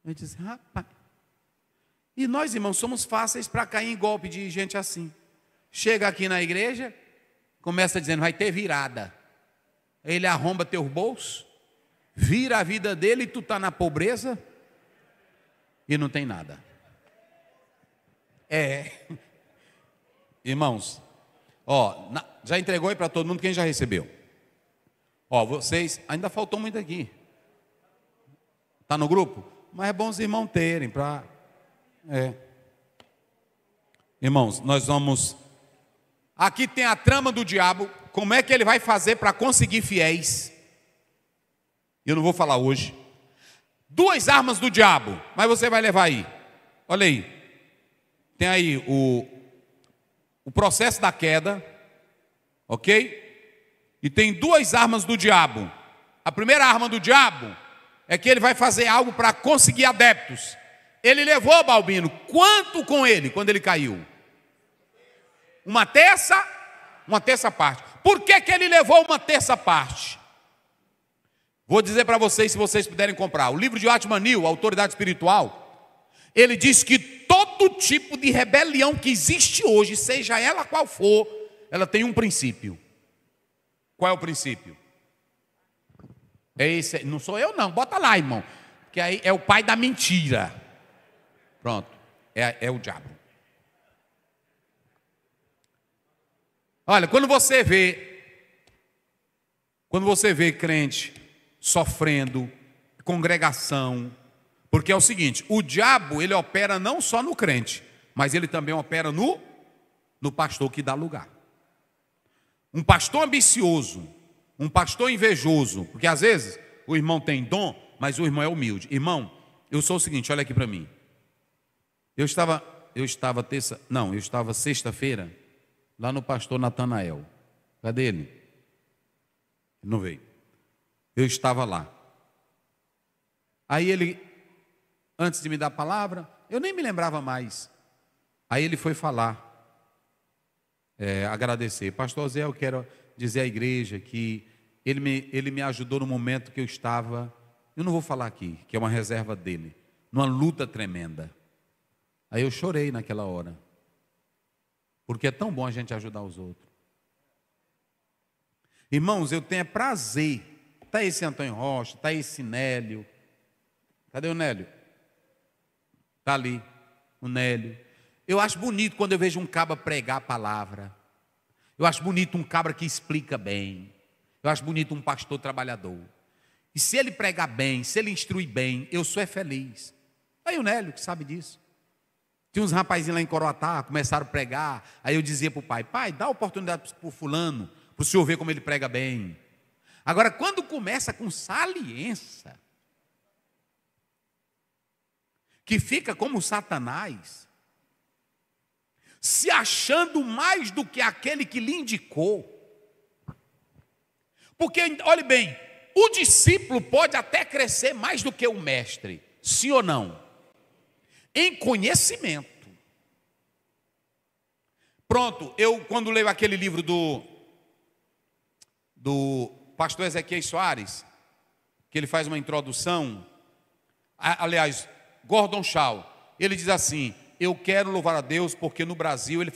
Eu disse: rapaz. E nós, irmãos, somos fáceis para cair em golpe de gente assim. Chega aqui na igreja, começa dizendo: vai ter virada. Ele arromba teus bolsos, vira a vida dele e tu está na pobreza e não tem nada. Irmãos, já entregou aí para todo mundo? Quem já recebeu? Vocês, ainda faltou muito aqui. Está no grupo? Mas é bom os irmãos terem para... Irmãos, nós vamos... Aqui tem a trama do diabo. Como é que ele vai fazer para conseguir fiéis? Eu não vou falar hoje. 2 armas do diabo, mas você vai levar aí. Olha aí. Tem aí o processo da queda, ok? E tem 2 armas do diabo. A primeira arma do diabo é que ele vai fazer algo para conseguir adeptos. Ele levou, Balbino, quanto com ele quando ele caiu? Uma terça parte. Por que ele levou uma terça parte? Vou dizer para vocês, se vocês puderem comprar. O livro de Atman Neal, Autoridade Espiritual, ele diz que todo tipo de rebelião que existe hoje, seja ela qual for, ela tem um princípio. Qual é o princípio? É esse, não sou eu não, bota lá, irmão, que aí é o pai da mentira. Pronto, é o diabo. Olha, quando você vê crente sofrendo, congregação, porque é o seguinte, o diabo, ele opera não só no crente, mas ele também opera no pastor que dá lugar. Um pastor ambicioso, um pastor invejoso, porque às vezes o irmão tem dom, mas o irmão é humilde. Irmão, eu sou o seguinte, olha aqui para mim. Eu estava sexta-feira, lá no pastor Natanael. Cadê ele? Ele não veio. Eu estava lá. Aí ele, antes de me dar a palavra, eu nem me lembrava mais. Aí ele foi falar, agradecer. Pastor Zé, eu quero dizer à igreja que ele me ajudou no momento que eu estava, eu não vou falar aqui, que é uma reserva dele, numa luta tremenda. Aí eu chorei naquela hora. Porque é tão bom a gente ajudar os outros. Irmãos, eu tenho prazer. Está esse Antônio Rocha, está esse Nélio. Cadê o Nélio? Está ali, o Nélio. Eu acho bonito quando eu vejo um cabra pregar a palavra. Eu acho bonito um cabra que explica bem. Eu acho bonito um pastor trabalhador. E se ele pregar bem, se ele instruir bem, eu sou feliz. Aí o Nélio que sabe disso. Tinha uns rapazinhos lá em Coroatá, começaram a pregar. Aí eu dizia para o pai: pai, dá oportunidade para o fulano, para o senhor ver como ele prega bem. Agora, quando começa com saliência, que fica como Satanás, se achando mais do que aquele que lhe indicou. Porque, olhe bem, o discípulo pode até crescer mais do que o mestre, sim ou não? Em conhecimento. Pronto, eu quando leio aquele livro do pastor Ezequiel Soares, que ele faz uma introdução, aliás, Gordon Shaw, ele diz assim: eu quero louvar a Deus porque no Brasil, ele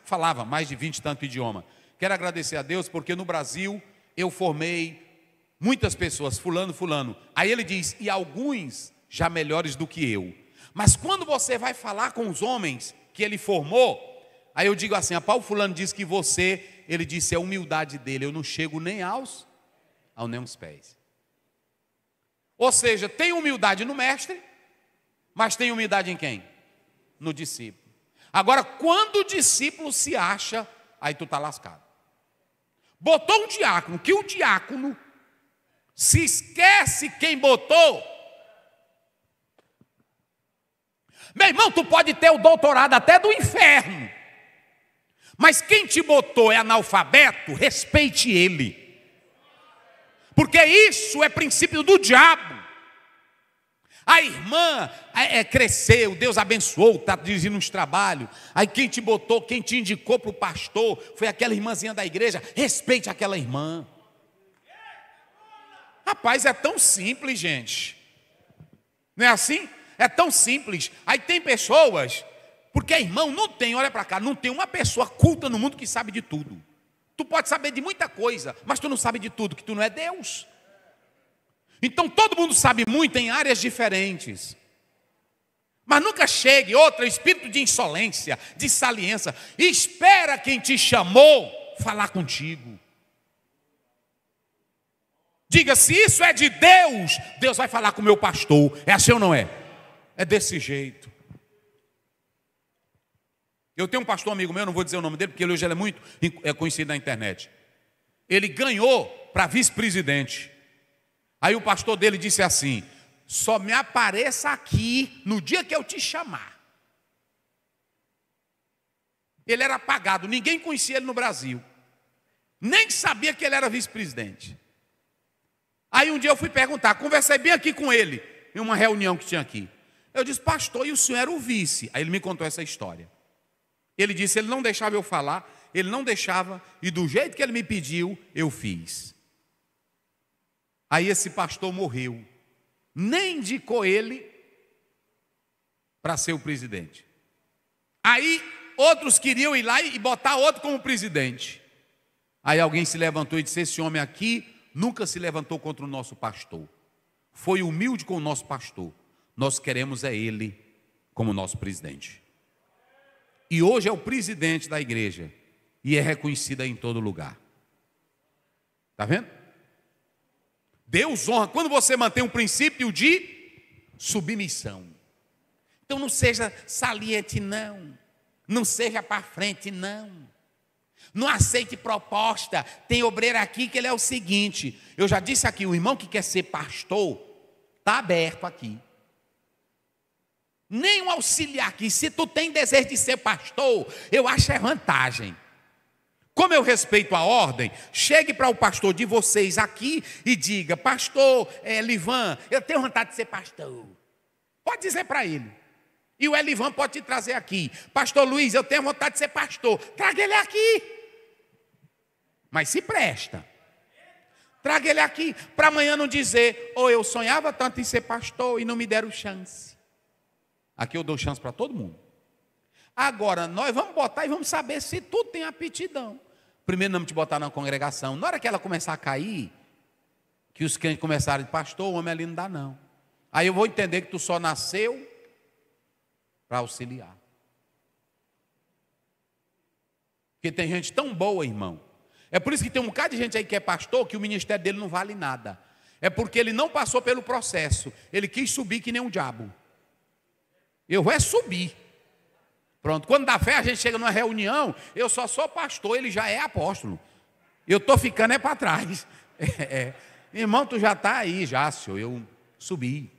falava mais de 20 e tanto idioma. Quero agradecer a Deus porque no Brasil eu formei muitas pessoas, fulano. Aí ele diz, e alguns já melhores do que eu. Mas quando você vai falar com os homens que ele formou, aí eu digo assim, a Paulo fulano diz que você, ele disse, é a humildade dele, eu não chego nem nem aos pés. Ou seja, tem humildade no mestre, mas tem humildade em quem? No discípulo. Agora, quando o discípulo se acha, aí tu está lascado. Botou um diácono, que o diácono se esquece quem botou. Meu irmão, tu pode ter o doutorado até do inferno, mas quem te botou é analfabeto, respeite ele. Porque isso é princípio do diabo. A irmã cresceu, Deus abençoou, está dirigindo uns trabalhos. Aí quem te botou, quem te indicou para o pastor, foi aquela irmãzinha da igreja. Respeite aquela irmã. Rapaz, é tão simples, gente. Não é assim? É tão simples. Aí tem pessoas, porque irmão, não tem, olha para cá, não tem uma pessoa culta no mundo que sabe de tudo. Tu pode saber de muita coisa, mas tu não sabe de tudo, que tu não é Deus. Então todo mundo sabe muito em áreas diferentes. Mas nunca chegue outro espírito de insolência, de saliência. Espera quem te chamou falar contigo. Diga, se isso é de Deus, Deus vai falar com o meu pastor. É assim ou não é? É desse jeito. Eu tenho um pastor amigo meu, não vou dizer o nome dele, porque ele hoje é muito conhecido na internet. Ele ganhou para vice-presidente. Aí o pastor dele disse assim, só me apareça aqui no dia que eu te chamar. Ele era apagado, ninguém conhecia ele no Brasil. Nem sabia que ele era vice-presidente. Aí um dia eu fui perguntar, conversei bem aqui com ele, em uma reunião que tinha aqui. Eu disse, pastor, e o senhor era o vice? Aí ele me contou essa história. Ele disse, ele não deixava eu falar, ele não deixava, e do jeito que ele me pediu, eu fiz. Aí esse pastor morreu. Nem indicou ele para ser o presidente. Aí outros queriam ir lá e botar outro como presidente. Aí alguém se levantou e disse, esse homem aqui nunca se levantou contra o nosso pastor. Foi humilde com o nosso pastor. Nós queremos é ele como nosso presidente. E hoje é o presidente da igreja. E é reconhecido em todo lugar. Está vendo? Deus honra quando você mantém um princípio de submissão. Então não seja saliente, não. Não seja para frente, não. Não aceite proposta. Tem obreiro aqui que ele é o seguinte. Eu já disse aqui, o irmão que quer ser pastor, está aberto aqui. Nem um auxiliar aqui. Se tu tem desejo de ser pastor, eu acho é vantagem. Como eu respeito a ordem, chegue para o pastor de vocês aqui e diga, pastor Elivan, eu tenho vontade de ser pastor. Pode dizer para ele. E o Elivan pode te trazer aqui. Pastor Luiz, eu tenho vontade de ser pastor. Traga ele aqui. Mas se presta. Traga ele aqui para amanhã não dizer, eu sonhava tanto em ser pastor e não me deram chance. Aqui eu dou chance para todo mundo. Agora, nós vamos botar e vamos saber se tu tem aptidão. Primeiro, não te botar na congregação. Na hora que ela começar a cair, que os crentes começarem, pastor, o homem ali não dá não. Aí eu vou entender que tu só nasceu para auxiliar. Porque tem gente tão boa, irmão. É por isso que tem um bocado de gente aí que é pastor, que o ministério dele não vale nada. É porque ele não passou pelo processo. Ele quis subir que nem um diabo. Eu vou subir. Pronto, quando dá fé, a gente chega numa reunião, eu só sou pastor, ele já é apóstolo. Eu estou ficando para trás. Irmão, tu já está aí, já, senhor, eu subi.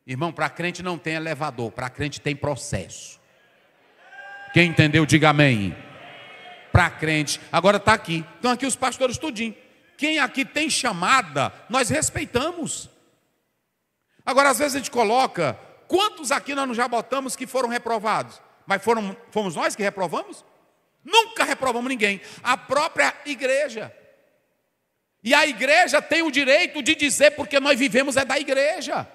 Irmão, para crente não tem elevador, para crente tem processo. Quem entendeu, diga amém. Para crente, agora está aqui. Estão aqui os pastores tudinho. Quem aqui tem chamada, nós respeitamos. Agora, às vezes a gente coloca... Quantos aqui nós já botamos que foram reprovados? Mas fomos nós que reprovamos? Nunca reprovamos ninguém. A própria igreja. E a igreja tem o direito de dizer, porque nós vivemos é da igreja.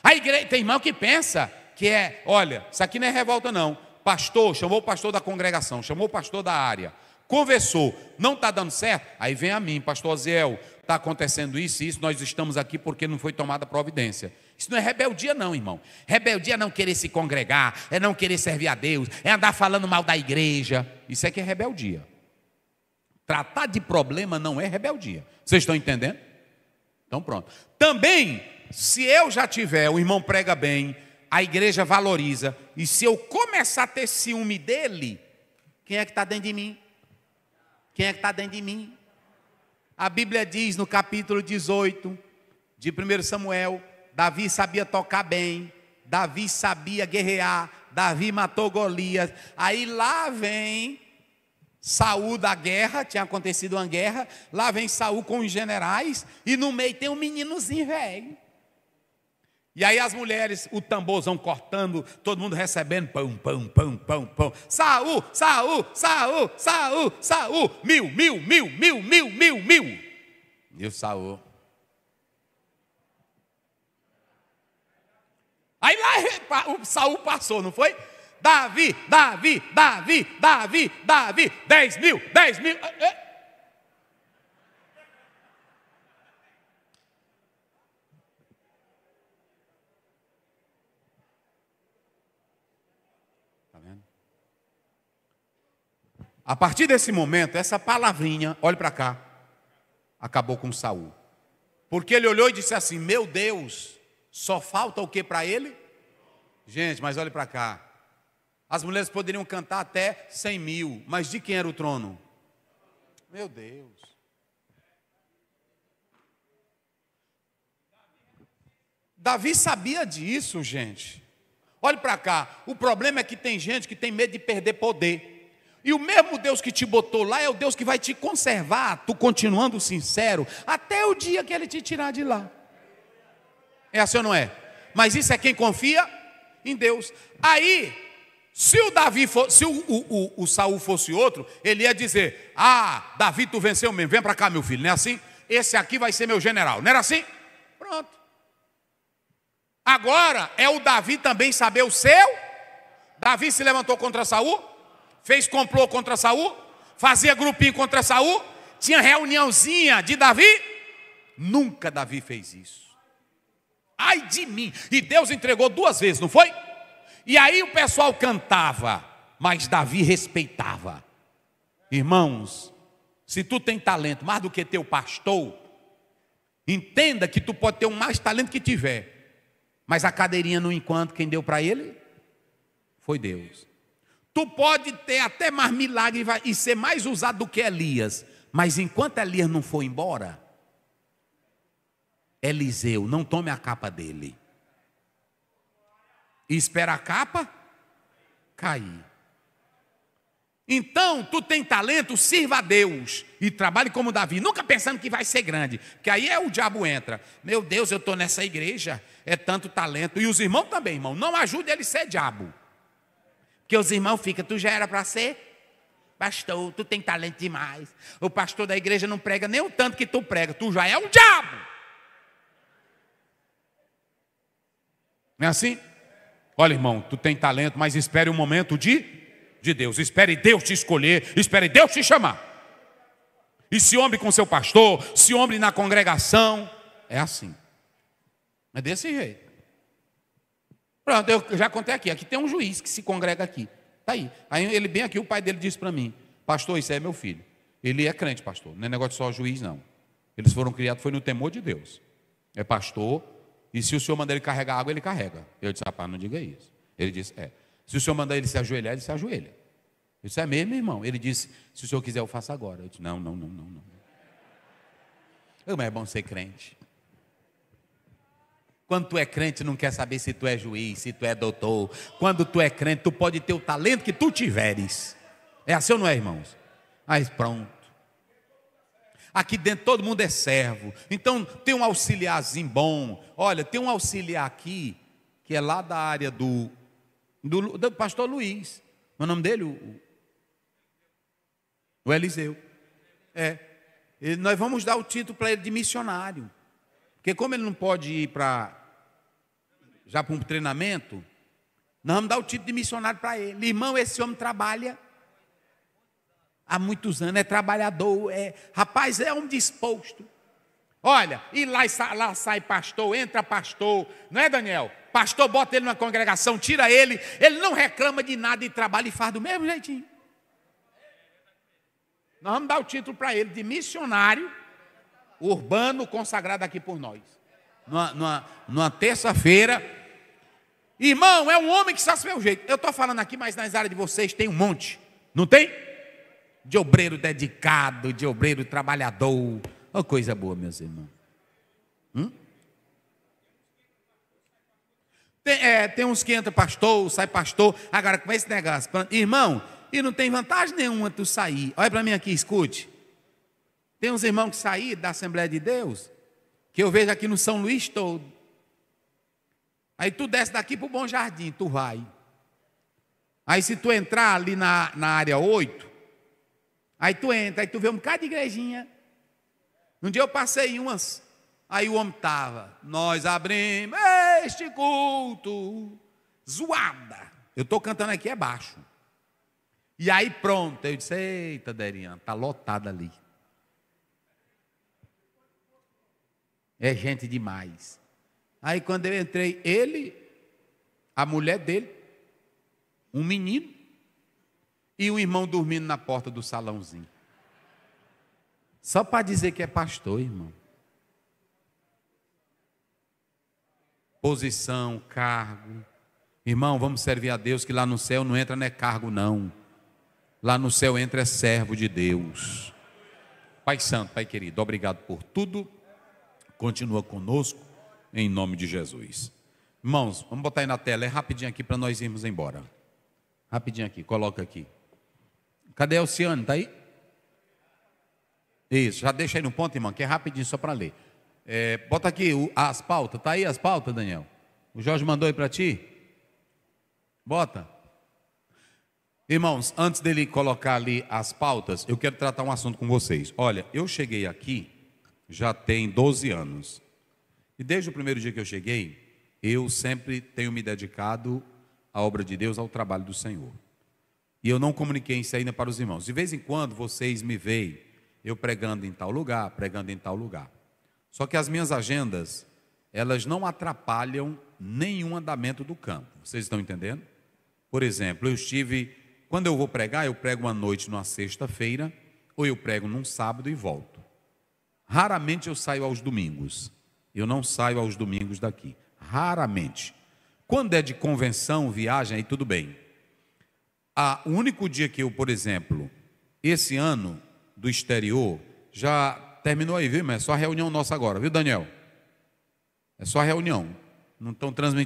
A igreja, tem irmão que pensa que olha, isso aqui não é revolta não. Pastor, chamou o pastor da congregação, chamou o pastor da área, conversou, não está dando certo, aí vem a mim, pastor Aziel, está acontecendo isso e isso, nós estamos aqui porque não foi tomada providência. Isso não é rebeldia não, irmão. Rebeldia é não querer se congregar, é não querer servir a Deus, é andar falando mal da igreja. Isso é que é rebeldia. Tratar de problema não é rebeldia. Vocês estão entendendo? Então pronto. Também, se eu já tiver, o irmão prega bem, a igreja valoriza, e se eu começar a ter ciúme dele, quem é que está dentro de mim? Quem é que está dentro de mim? A Bíblia diz no capítulo 18 de 1 Samuel, Davi sabia tocar bem, Davi sabia guerrear, Davi matou Golias. Aí lá vem Saul da guerra, tinha acontecido uma guerra, lá vem Saul com os generais, e no meio tem um meninozinho velho. E aí as mulheres, o tamborzão cortando, todo mundo recebendo, pão, pão, pão, pão, pão. Saul, Saul, Saul, Saul, Saul, mil. E o Saul. Aí lá o Saul passou, não foi? Davi, 10 mil. Tá vendo? A partir desse momento, essa palavrinha, olhe para cá, acabou com Saul. Porque ele olhou e disse assim: meu Deus, só falta o que para ele? Gente, mas olhe para cá. As mulheres poderiam cantar até 100 mil, mas de quem era o trono? Meu Deus. Davi sabia disso, gente. Olhe para cá. O problema é que tem gente que tem medo de perder poder. E o mesmo Deus que te botou lá é o Deus que vai te conservar, tu continuando sincero, até o dia que Ele te tirar de lá. É assim ou não é? Mas isso é quem confia em Deus. Aí, se o Davi se o Saul fosse outro, ele ia dizer: ah, Davi, tu venceu mesmo, vem para cá, meu filho, não é assim? Esse aqui vai ser meu general, não era assim? Pronto. Agora é o Davi também saber o seu. Davi se levantou contra Saul, fez complô contra Saul, fazia grupinho contra Saul, tinha reuniãozinha de Davi. Nunca Davi fez isso. Ai de mim. E Deus entregou 2 vezes, não foi? E aí o pessoal cantava, mas Davi respeitava. Irmãos, se tu tem talento mais do que teu pastor, entenda que tu pode ter um mais talento que tiver, mas a cadeirinha no enquanto, quem deu para ele foi Deus. Tu pode ter até mais milagre e ser mais usado do que Elias, mas enquanto Elias não for embora, Eliseu, não tome a capa dele. E espera a capa cair. Então, tu tem talento, sirva a Deus e trabalhe como Davi, nunca pensando que vai ser grande, que aí o diabo entra. Meu Deus, eu estou nessa igreja, é tanto talento. E os irmãos também, irmão, não ajude ele a ser diabo. Porque os irmãos ficam: tu já era para ser pastor, tu tem talento demais. O pastor da igreja não prega nem o tanto que tu prega, tu já é um diabo. Não é assim? Olha, irmão, tu tem talento, mas espere um momento de Deus. Espere Deus te escolher, espere Deus te chamar. E se homem com seu pastor, se homem na congregação, é assim. É desse jeito. Pronto, eu já contei aqui. Aqui tem um juiz que se congrega aqui. Está aí. Aí ele bem aqui, o pai dele disse para mim: pastor, isso é meu filho. Ele é crente, pastor. Não é negócio de só juiz, não. Eles foram criados, foi no temor de Deus. É pastor. E se o senhor mandar ele carregar água, ele carrega. Eu disse: rapaz, não diga isso. Ele disse: se o senhor mandar ele se ajoelhar, ele se ajoelha. Eu disse: é mesmo, irmão? Ele disse: se o senhor quiser, eu faço agora. Eu disse: não. Mas é bom ser crente. Quando tu é crente, não quer saber se tu é juiz, se tu é doutor. Quando tu é crente, tu pode ter o talento que tu tiveres. É assim ou não é, irmãos? Mas pronto. Aqui dentro todo mundo é servo. Então tem um auxiliarzinho bom. Olha, tem um auxiliar aqui, que é lá da área do pastor Luiz. O nome dele? O Eliseu. nós vamos dar o título para ele de missionário. Porque como ele não pode ir já para um treinamento, nós vamos dar o título de missionário para ele. Irmão, esse homem trabalha há muitos anos, é trabalhador, rapaz, é um disposto. Olha, e lá sai pastor, entra pastor, não é, Daniel? Pastor bota ele numa congregação, tira ele não reclama de nada e trabalha e faz do mesmo jeitinho. Nós vamos dar o título para ele de missionário urbano consagrado aqui por nós. Numa terça-feira. Irmão, é um homem que sabe o seu jeito. Eu estou falando aqui, mas nas áreas de vocês tem um monte. Não tem? De obreiro dedicado, de obreiro trabalhador. Uma coisa boa, meus irmãos. Tem uns que entra pastor, sai pastor. Agora, com esse negócio, irmão, e não tem vantagem nenhuma tu sair. Olha para mim aqui, escute. Tem uns irmãos que saíram da Assembleia de Deus, que eu vejo aqui no São Luís todo. Aí tu desce daqui para o Bom Jardim, tu vai. Aí se tu entrar ali na área 8, aí tu entra, aí tu vê um bocado de igrejinha. Um dia eu passei em umas, aí o homem estava, nós abrimos este culto, zoada. Eu estou cantando aqui, é baixo. E aí pronto, eu disse, eita, Derian, está lotado ali. É gente demais. Aí quando eu entrei, ele, a mulher dele, um menino, e um irmão dormindo na porta do salãozinho. Só para dizer que é pastor, irmão. Posição, cargo. Irmão, vamos servir a Deus, que lá no céu não entra, não é cargo não. Lá no céu entra é servo de Deus. Pai Santo, Pai querido, obrigado por tudo. Continua conosco, em nome de Jesus. Irmãos, vamos botar aí na tela, é rapidinho aqui para nós irmos embora. Rapidinho aqui, coloca aqui. Cadê a Alciane? Está aí? Isso, já deixa aí no ponto, irmão, que é rapidinho só para ler. Bota aqui as pautas, está aí as pautas, Daniel? O Jorge mandou aí para ti? Bota. Irmãos, antes dele colocar ali as pautas, eu quero tratar um assunto com vocês. Olha, eu cheguei aqui já tem 12 anos. E desde o primeiro dia que eu cheguei, eu sempre tenho me dedicado à obra de Deus, ao trabalho do Senhor. E eu não comuniquei isso ainda para os irmãos. De vez em quando vocês me veem eu pregando em tal lugar, pregando em tal lugar. Só que as minhas agendas, elas não atrapalham nenhum andamento do campo. Vocês estão entendendo? Por exemplo, quando eu vou pregar, eu prego uma noite numa sexta-feira, ou eu prego num sábado e volto. Raramente eu saio aos domingos. Eu não saio aos domingos daqui. Raramente. Quando é de convenção, viagem, aí tudo bem. O único dia que eu, por exemplo, esse ano do exterior, já terminou aí, viu? Mas é só reunião nossa agora, viu, Daniel? É só reunião. Não estão transmitindo.